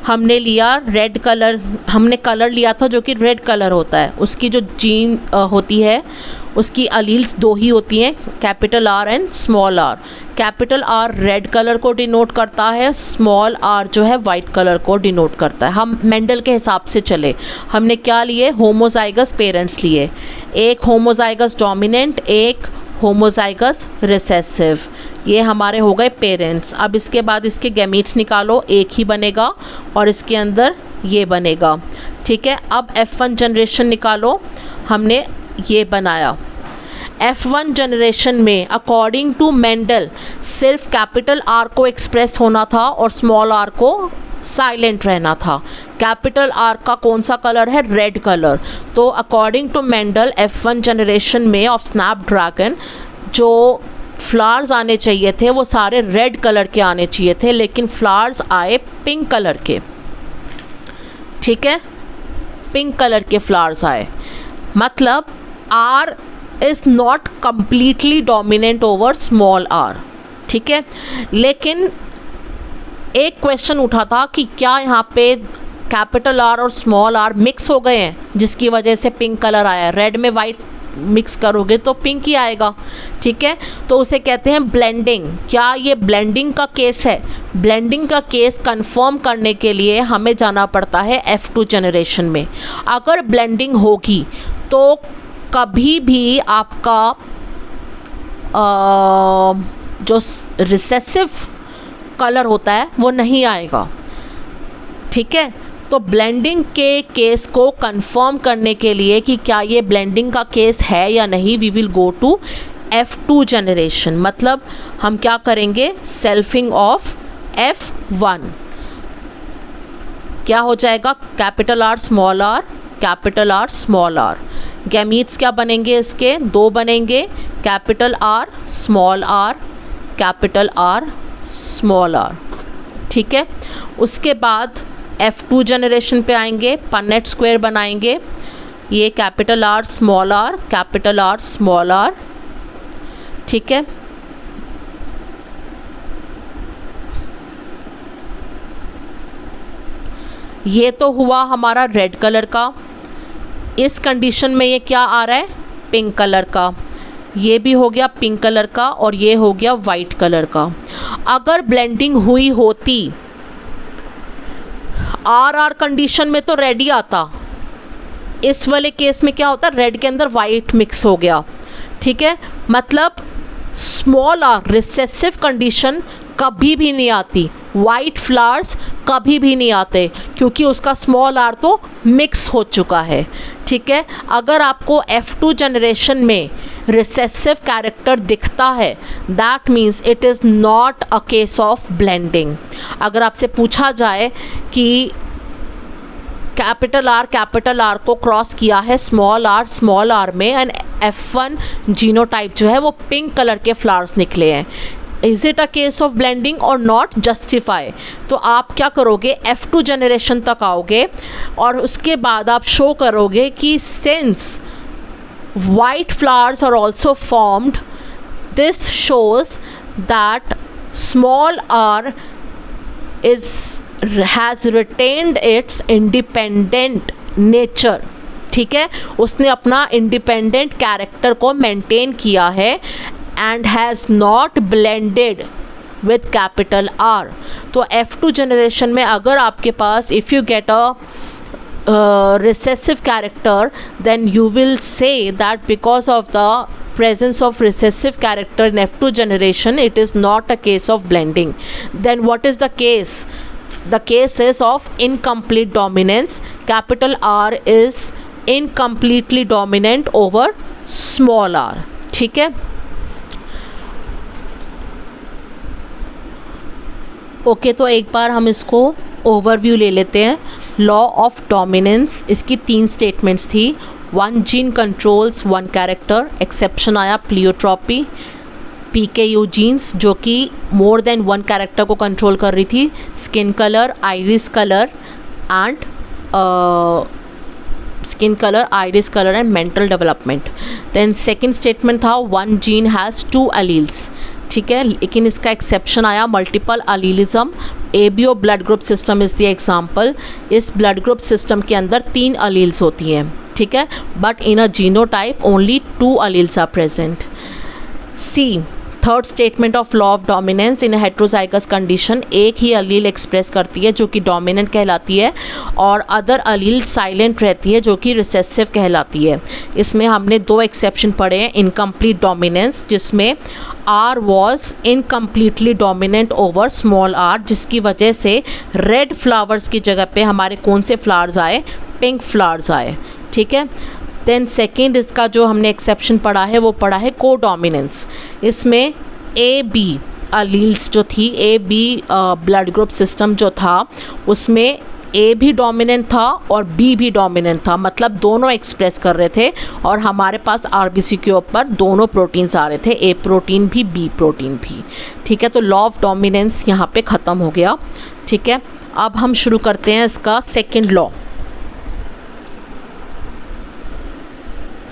हमने लिया रेड कलर, हमने कलर लिया था जो कि रेड कलर होता है। उसकी जो जीन होती है उसकी अलील्स दो ही होती हैं, capital R and small R. Capital R red colour को डिनोट करता है, स्मॉल आर जो है वाइट कलर को डिनोट करता है। हम मेंडल के हिसाब से चले, हमने क्या लिए? होमोजाइगस पेरेंट्स लिए, एक होमोजाइगस डोमिनेंट, एक होमोजाइगस रिसेसिव। ये हमारे हो गए पेरेंट्स। अब इसके बाद इसके गैमीट्स निकालो, एक ही बनेगा और इसके अंदर ये बनेगा। ठीक है, अब F1 जनरेशन निकालो, हमने ये बनाया। F1 जनरेशन में अकॉर्डिंग टू मेंडल सिर्फ कैपिटल आर को एक्सप्रेस होना था और स्मॉल आर को साइलेंट रहना था। कैपिटल आर का कौन सा कलर है? Red colour. तो according to Mendel F1 generation में ऑफ स्नैपड्रैगन जो फ्लावर्स आने चाहिए थे वो सारे रेड कलर के आने चाहिए थे, लेकिन फ्लावर्स आए पिंक कलर के। ठीक है, पिंक कलर के फ्लावर्स आए, मतलब R is not completely dominant over small are. ठीक है, लेकिन एक क्वेश्चन उठा था कि क्या यहाँ पे कैपिटल आर और स्मॉल आर मिक्स हो गए हैं जिसकी वजह से पिंक कलर आया। रेड में वाइट मिक्स करोगे तो पिंक ही आएगा। ठीक है, तो उसे कहते हैं ब्लेंडिंग। क्या ये ब्लेंडिंग का केस है? ब्लेंडिंग का केस कंफर्म करने के लिए हमें जाना पड़ता है F2 जनरेशन में। अगर ब्लेंडिंग होगी तो कभी भी आपका जो रिसेसिव कलर होता है वो नहीं आएगा। ठीक है, तो ब्लेंडिंग के केस को कंफर्म करने के लिए कि क्या ये ब्लेंडिंग का केस है या नहीं, we will go to F2 generation. मतलब हम क्या करेंगे? Selfing of F1। क्या हो जाएगा? Capital R small R, capital R small R. Gametes क्या बनेंगे इसके? दो बनेंगे, capital R small R, capital R small are. ठीक है, उसके बाद F2 जनरेशन पे आएंगे, पन्नेट स्क्वायर बनाएंगे, ये capital R small R, capital R small are. ठीक है, ये तो हुआ हमारा रेड कलर का। इस कंडीशन में ये क्या आ रहा है? पिंक कलर का। ये भी हो गया पिंक कलर का और ये हो गया वाइट कलर का। अगर ब्लेंडिंग हुई होती आर कंडीशन में तो रेड ही आता, इस वाले केस में क्या होता है? रेड के अंदर वाइट मिक्स हो गया। ठीक है, मतलब स्मॉल आर रिसेसिव कंडीशन कभी भी नहीं आती, वाइट फ्लावर्स कभी भी नहीं आते क्योंकि उसका स्मॉल आर तो मिक्स हो चुका है। ठीक है, अगर आपको F2 जनरेशन में रिसेसिव कैरेक्टर दिखता है that means it is not a case of blending. अगर आपसे पूछा जाए कि कैपिटल आर को क्रॉस किया है स्मॉल आर में एंड F1 जीनोटाइप जो है वो पिंक कलर के फ्लावर्स निकले हैं, is it a case of blending और नॉट? जस्टिफाई। तो आप क्या करोगे? F2 जनरेशन तक आओगे और उसके बाद आप शो करोगे कि since white flowers are also formed, this shows that small R has retained its independent nature, ठीक है, उसने अपना इंडिपेंडेंट कैरेक्टर को मेंटेन किया है, and has not blended with capital R. तो F2 जनरेशन में अगर आपके पास if you get a recessive character, then you will say that because of the presence of recessive character in F2 generation, it is not a case of blending. Then what is the case? The case is of incomplete dominance. Capital R is incompletely dominant over small r, ठीक है। Okay, तो एक बार हम इसको overview ले लेते हैं। Law of dominance, इसकी 3 स्टेटमेंट्स थी। 1 जीन कंट्रोल्स 1 कैरेक्टर, एक्सेप्शन आया प्लियोट्रॉपी, PKU जीन्स जो कि मोर देन 1 कैरेक्टर को कंट्रोल कर रही थी, skin colour, iris colour and mental development. Then second statement था 1 जीन हैज़ 2 एलील्स, ठीक है, लेकिन इसका एक्सेप्शन आया multiple allelism. ABO blood group system is the example. इस ब्लड ग्रुप सिस्टम के अंदर 3 अलील्स होती हैं, ठीक है, but in a genotype only 2 alleles are present. C, third statement of law of dominance, in heterozygous condition एक ही अलील express करती है जो कि डोमिनेंट कहलाती है, और अदर अलील साइलेंट रहती है जो कि रिसेसिव कहलाती है। इसमें हमने 2 एक्सेप्शन पढ़े हैं। इनकम्प्लीट डोमिनेंस, जिसमें R was incompletely dominant over small r, जिसकी वजह से रेड फ्लावर्स की जगह पे हमारे कौन से फ्लावर्स आए, पिंक फ्लावर्स आए, ठीक है। देन सेकेंड इसका जो हमने एक्सेप्शन पढ़ा है वो पढ़ा है को डोमिनेंस। इसमें AB अलील्स जो थी, AB ब्लड ग्रुप सिस्टम जो था उसमें A भी डोमिनेंट था और B भी डोमिनेंट था, मतलब दोनों एक्सप्रेस कर रहे थे, और हमारे पास RBC के ऊपर दोनों प्रोटीन्स आ रहे थे, A प्रोटीन भी B प्रोटीन भी, ठीक है। तो लॉ ऑफ डोमिनेंस यहाँ पे ख़त्म हो गया, ठीक है। अब हम शुरू करते हैं इसका सेकेंड लॉ।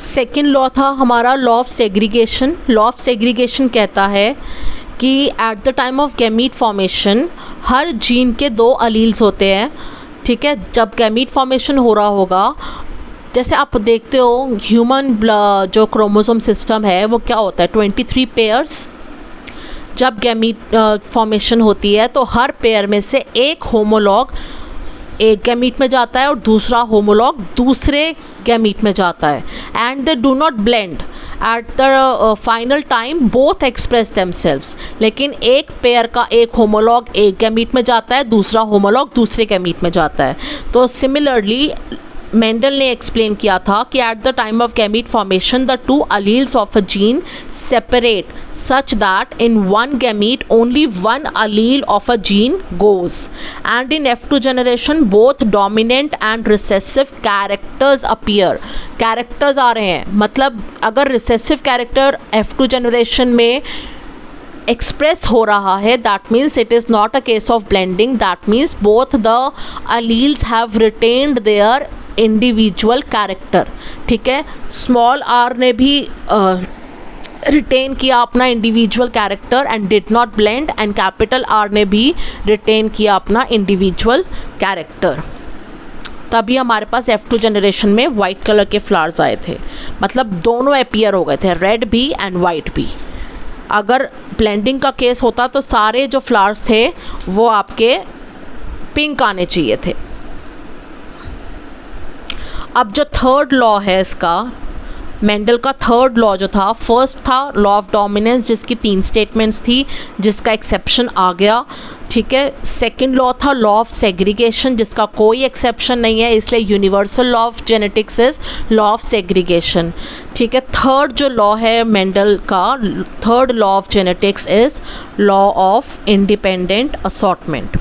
सेकेंड लॉ था हमारा law of segregation. Law of segregation कहता है कि at the time of gamete formation her gene के 2 अलील्स होते हैं, ठीक है। जब गैमीट फॉर्मेशन हो रहा होगा, जैसे आप देखते हो ह्यूमन जो क्रोमोसोम सिस्टम है वो क्या होता है, 23 पेयर्स। जब गैमीट फॉर्मेशन होती है तो हर पेयर में से एक होमोलॉग एक गैमीट में जाता है और दूसरा होमोलॉग दूसरे गैमीट में जाता है, and they do not blend at the final time, both express themselves. लेकिन एक पेयर का एक होमोलॉग एक गैमीट में जाता है, दूसरा होमोलॉग दूसरे गैमीट में जाता है। तो सिमिलरली मेंडल ने एक्सप्लेन किया था कि at the time of gamete formation the 2 alleles of a gene separate such that in one gamete only 1 allele of a gene goes, and in F2 generation both dominant and recessive characters appear। Characters आ रहे हैं, मतलब अगर recessive character F2 generation में express हो रहा है, that means it is not a case of blending, that means both the alleles have retained their individual character, ठीक है। स्मॉल r ने भी रिटेन किया अपना individual character and did not blend, and capital R ने भी retain किया अपना इंडिविजुअल कैरेक्टर। तभी हमारे पास F2 जनरेशन में वाइट कलर के फ्लावर्स आए थे, मतलब दोनों अपीयर हो गए थे, रेड भी एंड वाइट भी। अगर ब्लेंडिंग का केस होता तो सारे जो फ्लावर्स थे वो आपके पिंक आने चाहिए थे। अब जो थर्ड लॉ है इसका, मेंडल का थर्ड लॉ जो था, फर्स्ट था लॉ ऑफ डोमिनेंस जिसकी 3 स्टेटमेंट्स थी, जिसका एक्सेप्शन आ गया, ठीक है। सेकंड लॉ था लॉ ऑफ सेग्रीगेशन जिसका कोई एक्सेप्शन नहीं है, इसलिए universal law of genetics is law of segregation, ठीक है। थर्ड जो लॉ है मेंडल का, third law of genetics is law of independent assortment.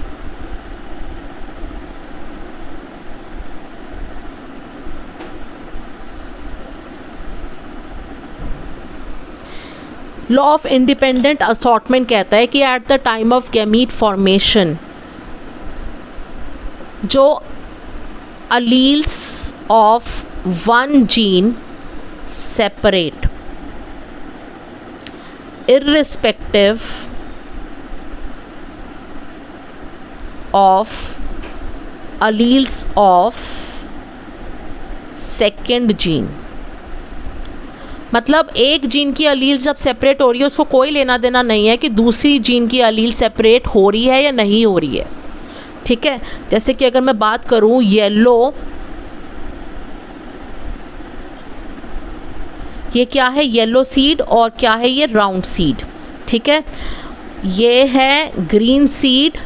Law of independent assortment कहता है कि at the time of gamete formation जो alleles of 1 gene separate irrespective of alleles of second gene. मतलब एक gene की अलील जब separate हो रही है उसको कोई लेना देना नहीं है कि दूसरी जीन की अलील सेपरेट हो रही है या नहीं हो रही है। ठीक है, जैसे कि अगर मैं बात करूं येलो, ये क्या है, येलो सीड, और क्या है ये, राउंड सीड। ठीक है, ये है green seed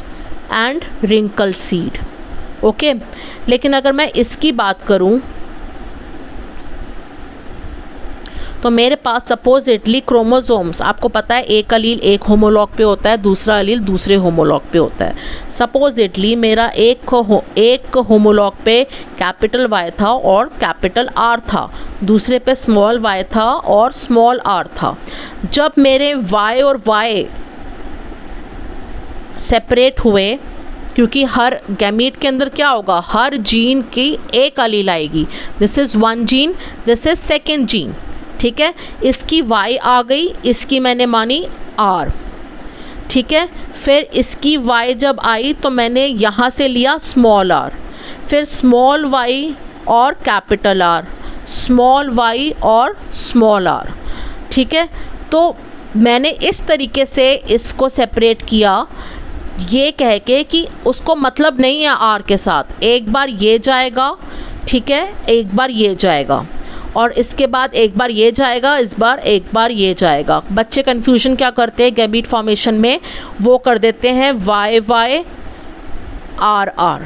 and wrinkle seed. Okay, लेकिन अगर मैं इसकी बात करूं तो मेरे पास सपोजिटली क्रोमोसोम्स, आपको पता है एक अलील एक होमोलॉग पे होता है, दूसरा अलील दूसरे होमोलॉग पे होता है। सपोजिटली मेरा एक होमोलॉग पे कैपिटल वाई था और कैपिटल आर था, दूसरे पे स्मॉल वाई था और स्मॉल आर था। जब मेरे वाई और वाई सेपरेट हुए, क्योंकि हर गैमीट के अंदर क्या होगा, हर जीन की एक अलील आएगी, this is one gene, this is second gene. ठीक है, इसकी y आ गई, इसकी मैंने मानी r। ठीक है, फिर इसकी y जब आई तो मैंने यहाँ से लिया स्मॉल r, फिर स्मॉल y और कैपिटल R, स्मॉल y और स्मॉल r। ठीक है, तो मैंने इस तरीके से इसको सेपरेट किया, ये कह के कि उसको मतलब नहीं है r के साथ, एक बार ये जाएगा, ठीक है, एक बार ये जाएगा, और इसके बाद एक बार ये जाएगा, इस बार एक बार ये जाएगा। बच्चे कन्फ्यूजन क्या करते हैं गैमीट फॉर्मेशन में, वो कर देते हैं वाई वाई आर आर,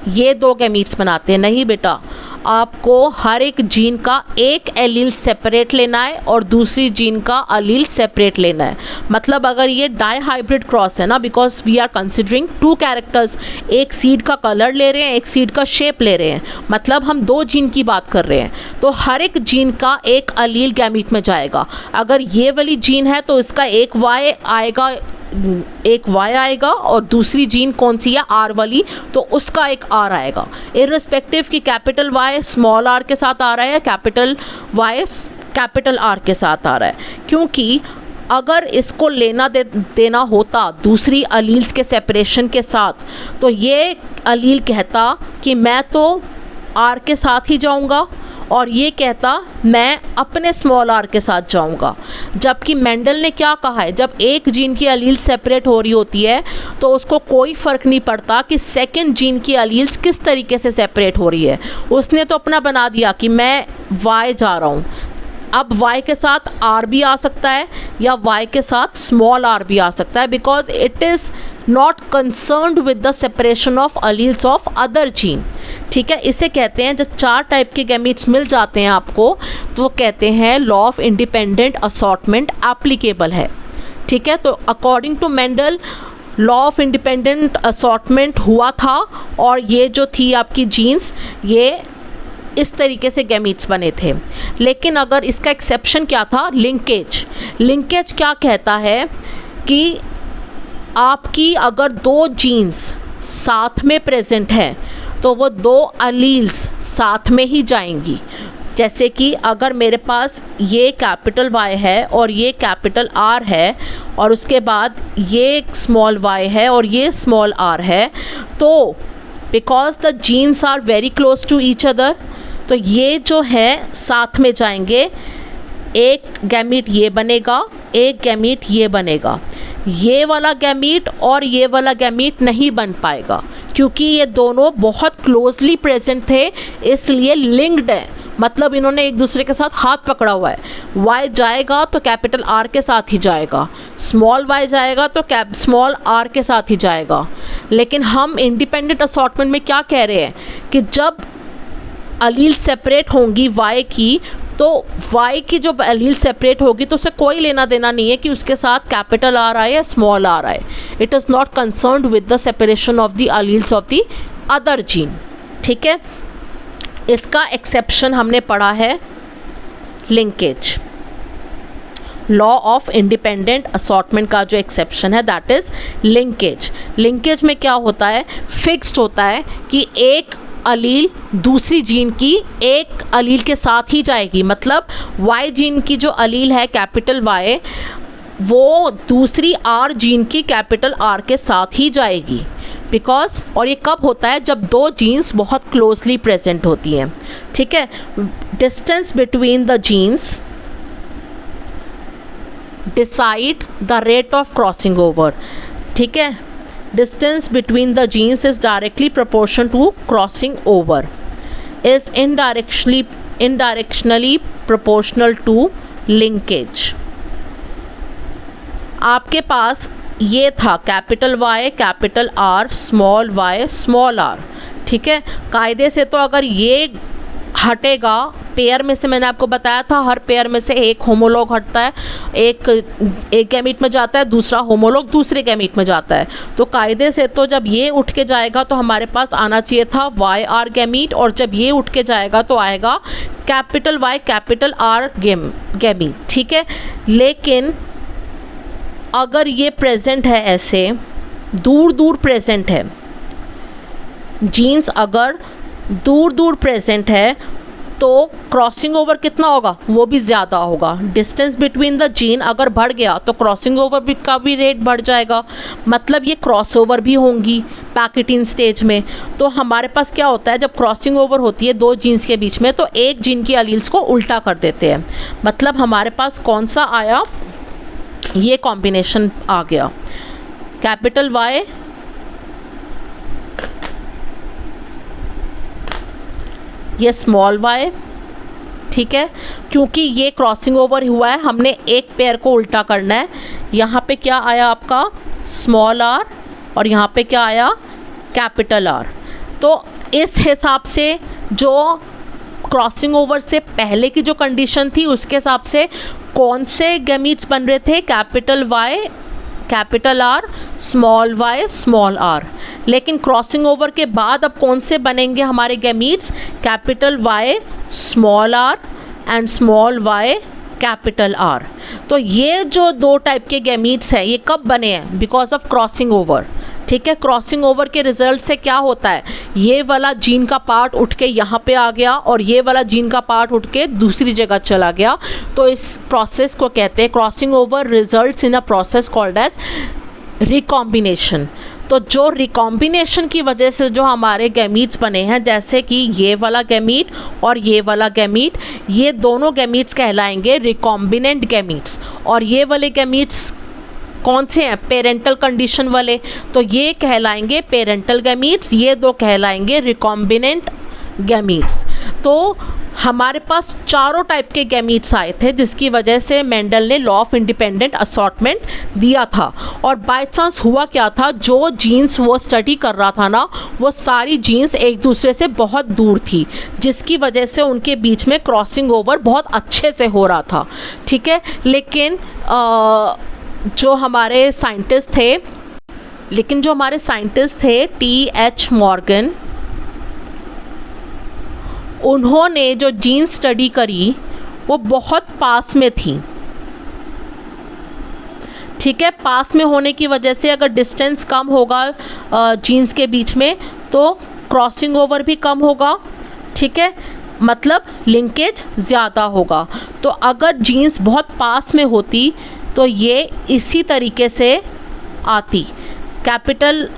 ये दो गैमीट्स बनाते हैं। नहीं बेटा, आपको हर एक जीन का एक एलील सेपरेट लेना है और दूसरी जीन का अलील सेपरेट लेना है। मतलब अगर ये डाई हाइब्रिड क्रॉस है ना, because we are considering two characters, एक सीड का कलर ले रहे हैं, एक सीड का शेप ले रहे हैं, मतलब हम दो जीन की बात कर रहे हैं, तो हर एक जीन का एक अलील गैमीट में जाएगा। अगर ये वाली जीन है तो इसका एक वाई आएगा, एक y आएगा, और दूसरी जीन कौन सी है, r वाली, तो उसका एक r आएगा, इर्रिस्पेक्टिव कि कैपिटल Y स्मॉल r के साथ आ रहा है या कैपिटल Y कैपिटल R के साथ आ रहा है। क्योंकि अगर इसको लेना देना होता दूसरी अलील्स के सेपरेशन के साथ, तो ये अलील कहता कि मैं तो R के साथ ही जाऊंगा, और ये कहता मैं अपने स्मॉल r के साथ जाऊंगा। जबकि मेंडल ने क्या कहा है, जब एक जीन की अलील सेपरेट हो रही होती है तो उसको कोई फ़र्क नहीं पड़ता कि सेकंड जीन की अलील्स किस तरीके से सेपरेट हो रही है। उसने तो अपना बना दिया कि मैं y जा रहा हूँ, अब y के साथ r भी आ सकता है या y के साथ स्मॉल r भी आ सकता है, because it is not concerned with the separation of alleles of other gene. ठीक है, इसे कहते हैं, जब चार टाइप के गैमीट्स मिल जाते हैं आपको, तो वो कहते हैं law of independent assortment applicable है। ठीक है, तो according to Mendel law of independent assortment हुआ था, और ये जो थी आपकी जीन्स, ये इस तरीके से गैमीट्स बने थे। लेकिन अगर इसका एक्सेप्शन क्या था, लिंकेज। लिंकेज क्या कहता है कि आपकी अगर दो जीन्स साथ में प्रेजेंट हैं तो वो दो अलील्स साथ में ही जाएंगी। जैसे कि अगर मेरे पास ये कैपिटल Y है और ये कैपिटल R है, और उसके बाद ये स्मॉल y है और ये स्मॉल r है, तो because the genes are very close to each other, तो ये जो है साथ में जाएंगे। एक गैमीट ये बनेगा, एक गैमीट ये बनेगा, ये वाला गैमीट और ये वाला गैमीट नहीं बन पाएगा, क्योंकि ये दोनों बहुत क्लोजली प्रेजेंट थे, इसलिए लिंक्ड है। मतलब इन्होंने एक दूसरे के साथ हाथ पकड़ा हुआ है। y जाएगा तो कैपिटल R के साथ ही जाएगा, स्मॉल y जाएगा तो स्मॉल r के साथ ही जाएगा। लेकिन हम इंडिपेंडेंट असॉर्टमेंट में क्या कह रहे हैं कि जब अलील सेपरेट होंगी y की, तो y की जो अलील सेपरेट होगी तो उसे कोई लेना देना नहीं है कि उसके साथ कैपिटल R आए या स्मॉल r आए। It is not concerned with the separation of the alleles of the other gene. ठीक है, इसका एक्सेप्शन हमने पढ़ा है linkage. Law of independent assortment का जो एक्सेप्शन है दैट इज़ लिंकेज। लिंकेज में क्या होता है, फिक्स्ड होता है कि एक अलील दूसरी जीन की एक अलील के साथ ही जाएगी। मतलब Y जीन की जो अलील है कैपिटल Y, वो दूसरी R जीन की कैपिटल R के साथ ही जाएगी। बिकॉज, और ये कब होता है, जब दो जीन्स बहुत क्लोजली प्रेजेंट होती हैं, ठीक है। Distance between the genes decide the rate of crossing over, ठीक है। Distance between the genes is directly proportion to crossing over, is indirectly proportional to linkage. आपके पास ये था capital Y capital R small Y small are, ठीक है। कायदे से तो अगर ये हटेगा, पेयर में से मैंने आपको बताया था हर पेयर में से एक होमोलॉग हटता है, एक गैमीट में जाता है, दूसरा होमोलॉग दूसरे गैमीट में जाता है। तो कायदे से तो जब ये उठ के जाएगा तो हमारे पास आना चाहिए था वाई आर गैमीट, और जब ये उठ के जाएगा तो आएगा capital Y capital R gamete, ठीक है। लेकिन अगर ये प्रेजेंट है, ऐसे दूर दूर प्रेजेंट है, जीन्स अगर दूर दूर प्रेजेंट है तो क्रॉसिंग ओवर कितना होगा, वो भी ज़्यादा होगा। डिस्टेंस बिटवीन द जीन अगर बढ़ गया तो क्रॉसिंग ओवर का भी रेट बढ़ जाएगा, मतलब ये क्रॉस ओवर भी होंगी पैकेटिन स्टेज में। तो हमारे पास क्या होता है, जब क्रॉसिंग ओवर होती है दो जीन्स के बीच में, तो एक जीन की अलील्स को उल्टा कर देते हैं। मतलब हमारे पास कौन सा आया, ये कॉम्बिनेशन आ गया, कैपिटल वाई ये स्मॉल वाई, ठीक है। क्योंकि ये क्रॉसिंग ओवर हुआ है, हमने एक पेयर को उल्टा करना है। यहाँ पे क्या आया आपका स्मॉल आर, और यहाँ पे क्या आया कैपिटल आर। तो इस हिसाब से जो क्रॉसिंग ओवर से पहले की जो कंडीशन थी उसके हिसाब से कौन से गैमीट्स बन रहे थे, capital Y capital R small Y small R. लेकिन क्रॉसिंग ओवर के बाद अब कौन से बनेंगे हमारे gametes, capital Y small R and small Y capital R. तो ये जो दो टाइप के गैमीट्स हैं ये कब बने हैं, बिकॉज ऑफ क्रॉसिंग ओवर, ठीक है। क्रॉसिंग ओवर के रिजल्ट से क्या होता है, ये वाला जीन का पार्ट उठ के यहाँ पे आ गया और ये वाला जीन का पार्ट उठ के दूसरी जगह चला गया। तो इस प्रोसेस को कहते हैं crossing over results in a process called as recombination. तो जो रिकॉम्बिनेशन की वजह से जो हमारे गैमीट्स बने हैं, जैसे कि ये वाला गैमीट और ये वाला गैमीट, ये दोनों गैमीट्स कहलाएंगे रिकॉम्बिनेंट गैमीट्स। और ये वाले गैमीट्स कौन से हैं, पेरेंटल कंडीशन वाले, तो ये कहलाएंगे पेरेंटल गैमीट्स, ये दो कहलाएंगे रिकॉम्बिनेंट गैमीट्स। तो हमारे पास चारों टाइप के गैमीट्स आए थे, जिसकी वजह से मेंडल ने लॉ ऑफ इंडिपेंडेंट असॉर्टमेंट दिया था। और बाय चांस हुआ क्या था, जो जीन्स वो स्टडी कर रहा था ना, वो सारी जीन्स एक दूसरे से बहुत दूर थी, जिसकी वजह से उनके बीच में क्रॉसिंग ओवर बहुत अच्छे से हो रहा था, ठीक है। लेकिन जो हमारे साइंटिस्ट थे T.H. मॉर्गन, उन्होंने जो जीन्स स्टडी करी वो बहुत पास में थी, ठीक है। पास में होने की वजह से अगर डिस्टेंस कम होगा जीन्स के बीच में तो क्रॉसिंग ओवर भी कम होगा, ठीक है, मतलब लिंकेज ज़्यादा होगा। तो अगर जीन्स बहुत पास में होती तो ये इसी तरीके से आती, capital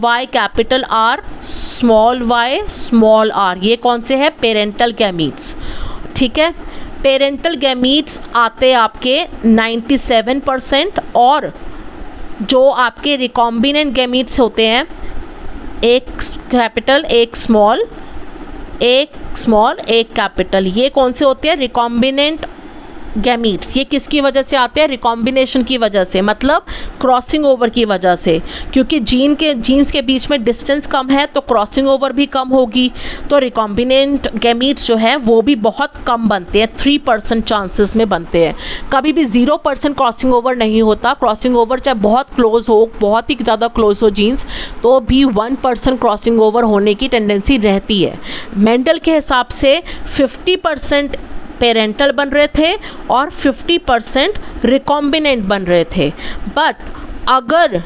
Y capital R small Y small R. ये कौन से है, पेरेंटल गैमीट्स, ठीक है। पेरेंटल गैमीट्स आते आपके 97%, और जो आपके रिकॉम्बिनेंट गैमीट्स होते हैं, एक कैपिटल एक स्मॉल एक कैपिटल, ये कौन से होते हैं, रिकॉम्बिनेंट गैमीट्स। ये किसकी वजह से आते हैं, रिकॉम्बिनेशन की वजह से, मतलब क्रॉसिंग ओवर की वजह से। क्योंकि जीन्स के बीच में डिस्टेंस कम है तो क्रॉसिंग ओवर भी कम होगी। तो रिकॉम्बिनेंट गैमीट्स जो हैं वो भी बहुत कम बनते हैं, 3% चांसेस में बनते हैं। कभी भी 0% क्रॉसिंग ओवर नहीं होता। क्रॉसिंग ओवर चाहे बहुत क्लोज हो, बहुत ही ज़्यादा क्लोज हो जीन्स, तो भी 1% क्रॉसिंग ओवर होने की टेंडेंसी रहती है। मेंडल के हिसाब से 50% पेरेंटल बन रहे थे और 50% रिकॉम्बिनेंट बन रहे थे। बट अगर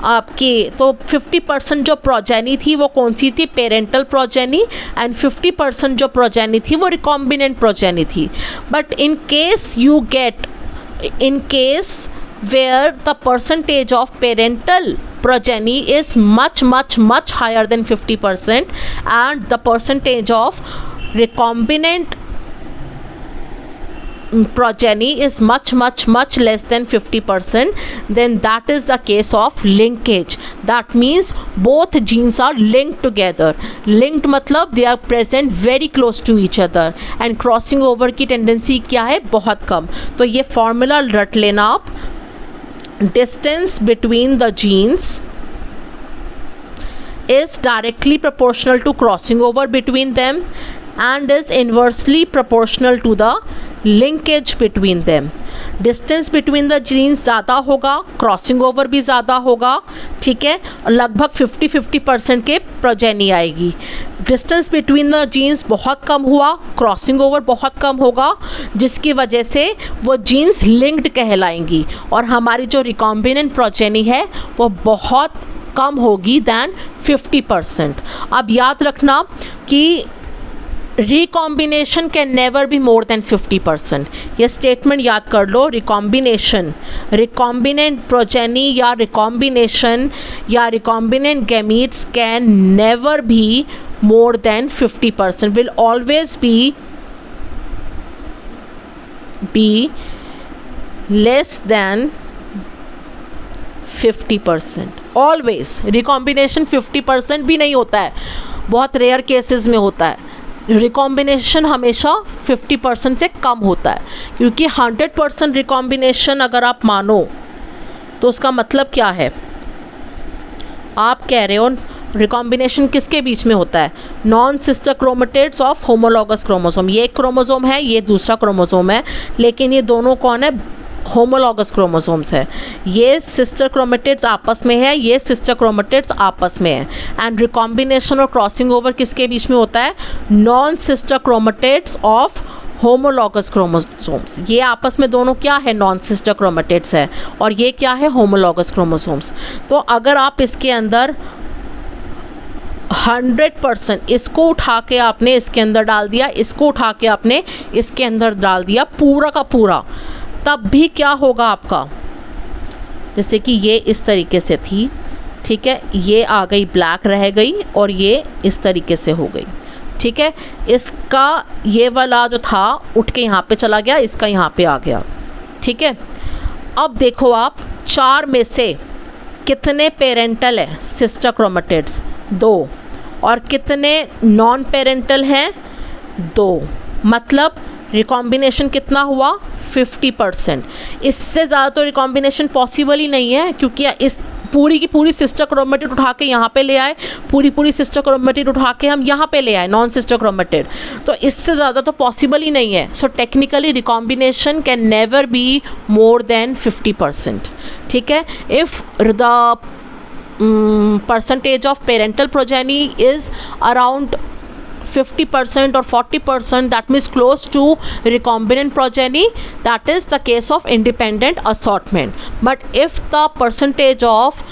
आपकी तो 50% जो प्रोजेनी थी वो कौन सी थी, पेरेंटल प्रोजेनी, एंड 50% जो प्रोजेनी थी वो रिकॉम्बिनेंट प्रोजेनी थी। But in case where the percentage of parental progeny is much higher than 50%, and the percentage of recombinant progeny is much less than 50%, then that is the case of linkage. That means both genes are linked together. Linked मतलब they are present very close to each other, and crossing over की tendency क्या है, बहुत कम. तो ये formula रट लेना आप. Distance between the genes is directly proportional to crossing over between them and is inversely proportional to the linkage between them. Distance between the genes ज़्यादा होगा, क्रॉसिंग ओवर भी ज़्यादा होगा, ठीक है. लगभग 50% के प्रोजेनी आएगी. डिस्टेंस बिटवीन द जीन्स बहुत कम हुआ, क्रॉसिंग ओवर बहुत कम होगा, जिसकी वजह से वो जीन्स लिंक्ड कहलाएंगी, और हमारी जो रिकॉम्बिनेंट प्रोजेनी है वो बहुत कम होगी दैन 50%. अब याद रखना कि recombination can never be more than 50%. ये स्टेटमेंट याद कर लो. रिकॉम्बिनेंट प्रोजेनी या रिकॉम्बिनेशन या recombinant gametes can never be more than 50%, will always be less than 50%. Always. Recombination 50% भी नहीं होता है, बहुत रेयर केसेस में होता है. रिकॉम्बिनेशन हमेशा 50% से कम होता है, क्योंकि 100% रिकॉम्बिनेशन अगर आप मानो तो उसका मतलब क्या है. आप कह रहे हो रिकॉम्बिनेशन किसके बीच में होता है, non sister chromatids of homologous chromosome. ये एक क्रोमोसोम है, ये दूसरा क्रोमोसोम है, लेकिन ये दोनों कौन है, होमोलॉगस क्रोमोसोम्स है. ये सिस्टर क्रोमेटिड्स आपस में है, ये सिस्टर क्रोमेटिड्स आपस में है. एंड रिकॉम्बिनेशन और क्रॉसिंग ओवर किसके बीच में होता है, non sister chromatids of homologous chromosomes. ये आपस में दोनों क्या है, नॉन सिस्टर क्रोमेटिड्स है, और ये क्या है, होमोलॉगस क्रोमोसोम्स. तो अगर आप इसके अंदर 100% इसको उठा के आपने इसके अंदर डाल दिया, इसको उठा के आपने इसके अंदर डाल दिया, पूरा का पूरा, तब भी क्या होगा आपका, जैसे कि ये इस तरीके से थी, ठीक है, ये आ गई ब्लैक रह गई और ये इस तरीके से हो गई, ठीक है. इसका ये वाला जो था उठ के यहाँ पे चला गया, इसका यहाँ पे आ गया, ठीक है. अब देखो आप, 4 में से कितने पेरेंटल है सिस्टर क्रोमेटिड्स, 2, और कितने नॉन पेरेंटल हैं, 2. मतलब रिकॉम्बिनेशन कितना हुआ, 50%. इससे ज़्यादा तो रिकॉम्बिनेशन पॉसिबल ही नहीं है, क्योंकि इस पूरी की पूरी सिस्टर क्रोमेटिड उठा के यहाँ पे ले आए, पूरी सिस्टर क्रोमेटिड उठा के हम यहाँ पे ले आए, नॉन सिस्टर क्रोमेटिड. तो इससे ज़्यादा तो पॉसिबल ही नहीं है. So technically recombination can never be more than 50%, ठीक है. If the percentage of parental progeny is around 50% or 40%, that means close to recombinant progeny, that is the case of independent assortment. But if the percentage of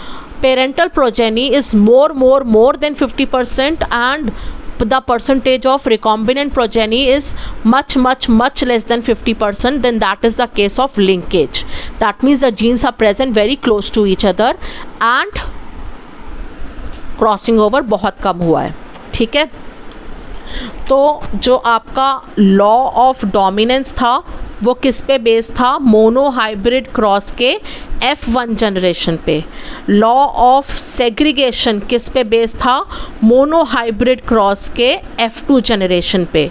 parental progeny is more than 50% and the percentage of recombinant progeny is much less than 50%, then that is the case of linkage. That means the genes are present very close to each other and crossing over बहुत कम हुआ है, ठीक है. तो जो आपका law of dominance था वो किस पे बेस था, मोनो हाइब्रिड क्रॉस के F1 जनरेशन पे. लॉ ऑफ सेग्रीगेशन किस पे बेस था, मोनो हाइब्रिड क्रॉस के F2 जनरेशन पे.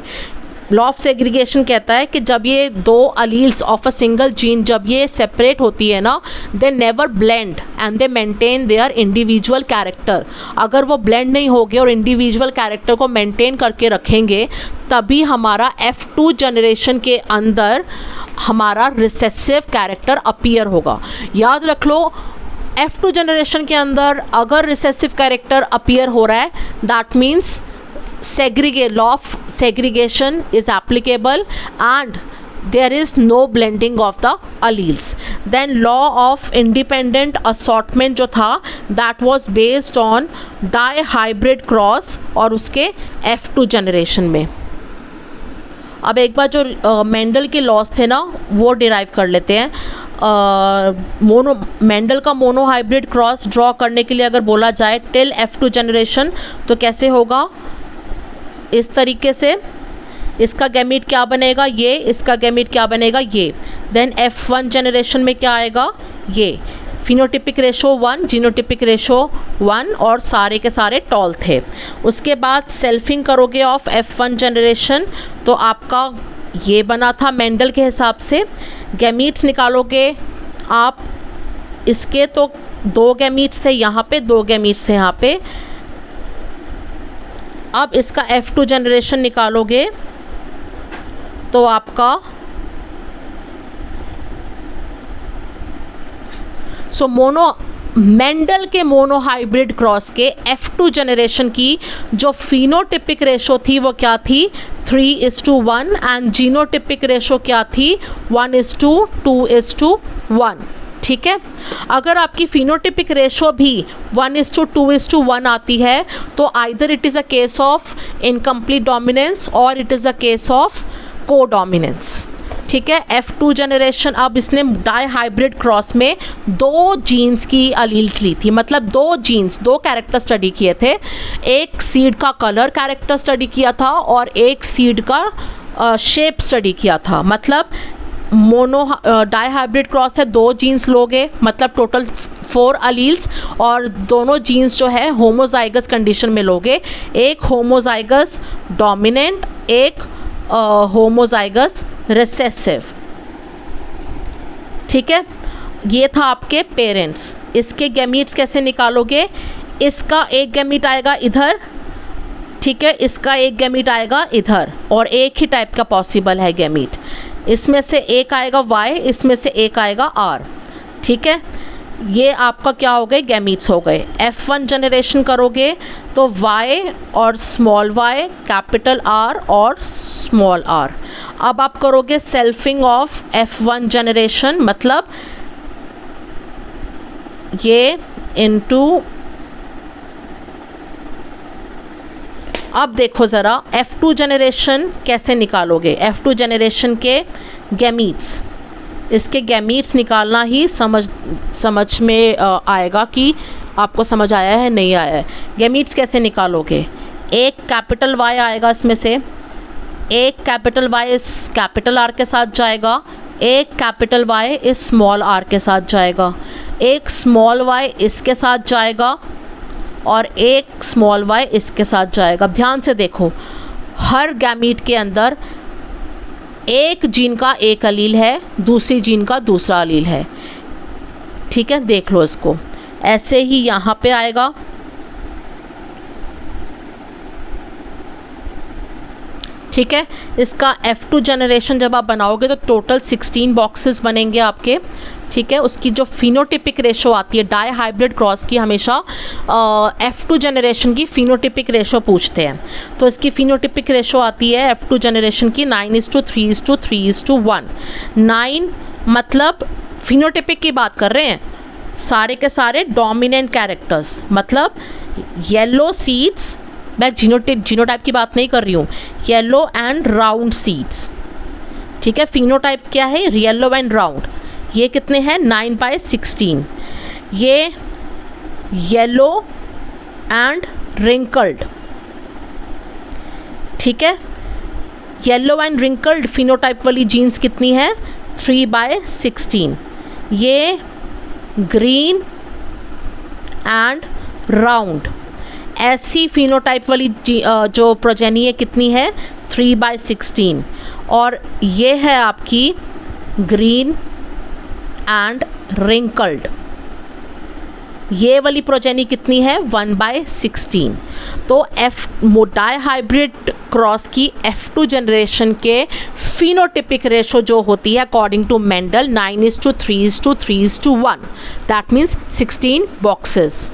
लॉ ऑफ सेग्रीगेशन कहता है कि जब ये 2 alleles of a single gene जब ये सेपरेट होती है ना, they never blend and they maintain their individual character. अगर वो ब्लेंड नहीं होंगे और इंडिविजुअल कैरेक्टर को मेंटेन करके रखेंगे, तभी हमारा F2 जनरेशन के अंदर हमारा रिसेसिव कैरेक्टर अपीयर होगा. याद रख लो, F2 जनरेशन के अंदर अगर रिसेसिव कैरेक्टर अपीयर हो रहा है, that means law of segregation is applicable and there is no blending of the alleles. Then law of independent assortment जो था, that was based on dihybrid cross और उसके F2 जनरेशन में. अब एक बार जो मेंडल के लॉस थे ना वो डिराइव कर लेते हैं. मेंडल का मोनो हाइब्रिड क्रॉस ड्रॉ करने के लिए अगर बोला जाए टिल F2 जनरेशन, तो कैसे होगा? इस तरीके से इसका गैमीट क्या बनेगा? ये। इसका गैमीट क्या बनेगा? ये। देन F1 जनरेशन में क्या आएगा? ये। फिनोटिपिक रेशो 1, जीनोटिपिक रेशो 1 और सारे के सारे टॉल थे। उसके बाद सेल्फिंग करोगे ऑफ F1 जनरेशन, तो आपका ये बना था मेंडल के हिसाब से। गैमीट्स निकालोगे आप इसके, तो 2 गैमीट्स थे यहाँ पे, 2 गैमीट्स थे यहाँ पे। अब इसका F2 जनरेशन निकालोगे तो आपका मेंडल के मोनो हाइब्रिड क्रॉस के F2 जनरेशन की जो फिनोटिपिक रेशो थी वो क्या थी? 3:1 एंड जीनोटिपिक रेशो क्या थी? 1:2:1। ठीक है। अगर आपकी फिनोटिपिक रेशो भी 1:2:1 आती है तो either it is a case of incomplete dominance और it is a case of codominance. ठीक है। F2 जनरेशन, अब इसने डाई हाइब्रिड क्रॉस में 2 जीन्स की अलील्स ली थी, मतलब 2 जीन्स, 2 कैरेक्टर स्टडी किए थे। एक सीड का कलर कैरेक्टर स्टडी किया था और एक सीड का शेप स्टडी किया था। मतलब मोनो डाई हाइब्रिड क्रॉस है, 2 जीन्स लोगे, मतलब टोटल 4 अलील्स, और दोनों जीन्स जो है होमोजाइगस कंडीशन में लोगे। एक होमोजाइगस डोमिनेंट, एक होमोजाइगस रिसेसिव। ठीक है। ये था आपके पेरेंट्स। इसके गैमीट्स कैसे निकालोगे? इसका एक गैमीट आएगा इधर, ठीक है, इसका एक गैमीट आएगा इधर, और एक ही टाइप का पॉसिबल है गैमीट। इसमें से एक आएगा Y, इसमें से एक आएगा R। ठीक है। ये आपका क्या हो गए? गैमीट्स हो गए। F1 जनरेशन करोगे तो Y और स्मॉल y, कैपिटल R और स्मॉल r। अब आप करोगे सेल्फिंग ऑफ F1 जनरेशन, मतलब ये इनटू, अब देखो ज़रा F2 जनरेशन कैसे निकालोगे? F2 जनरेशन के गैमीट्स, इसके गैमीट्स निकालना ही समझ में आएगा कि आपको समझ आया है नहीं आया है। गैमीट्स कैसे निकालोगे? एक कैपिटल Y आएगा इसमें से, एक कैपिटल Y इस कैपिटल R के साथ जाएगा, एक कैपिटल Y इस स्मॉल r के साथ जाएगा, एक स्मॉल y इसके साथ जाएगा और एक स्मॉल y इसके साथ जाएगा। ध्यान से देखो, हर गैमीट के अंदर एक जीन का एक अलील है, दूसरी जीन का दूसरा अलील है। ठीक है, देख लो इसको। ऐसे ही यहाँ पे आएगा, ठीक है। इसका F2 जनरेशन जब आप बनाओगे तो टोटल 16 बॉक्सेस बनेंगे आपके। ठीक है, उसकी जो फिनोटिपिक रेशो आती है डाई हाइब्रिड क्रॉस की, हमेशा F2 जनरेशन की फिनोटिपिक रेशो पूछते हैं। तो इसकी फिनोटिपिक रेशो आती है F2 जनरेशन की 9:3:3:1। 9 मतलब फिनोटिपिक की बात कर रहे हैं, सारे के सारे डोमिनेंट कैरेक्टर्स, मतलब येलो सीड्स, मैं जीनोटाइप की बात नहीं कर रही हूँ, येलो एंड राउंड सीड्स। ठीक है, फिनोटाइप क्या है? Yellow and round. ये कितने हैं? 9/16। ये येलो एंड रिंकल्ड। ठीक है, येलो एंड रिंकल्ड फिनोटाइप वाली जीन्स कितनी है? 3/16। ये ग्रीन एंड राउंड, ऐसी फिनोटाइप वाली जो प्रोजेनी है कितनी है? 3/16। और ये है आपकी ग्रीन एंड रिंकल्ड, ये वाली प्रोजेनी कितनी है? 1/16। तो डाई हाइब्रिड क्रॉस की F2 जनरेशन के फिनोटिपिक रेशो जो होती है according to Mendel 9:3:3:1, that means 16 boxes.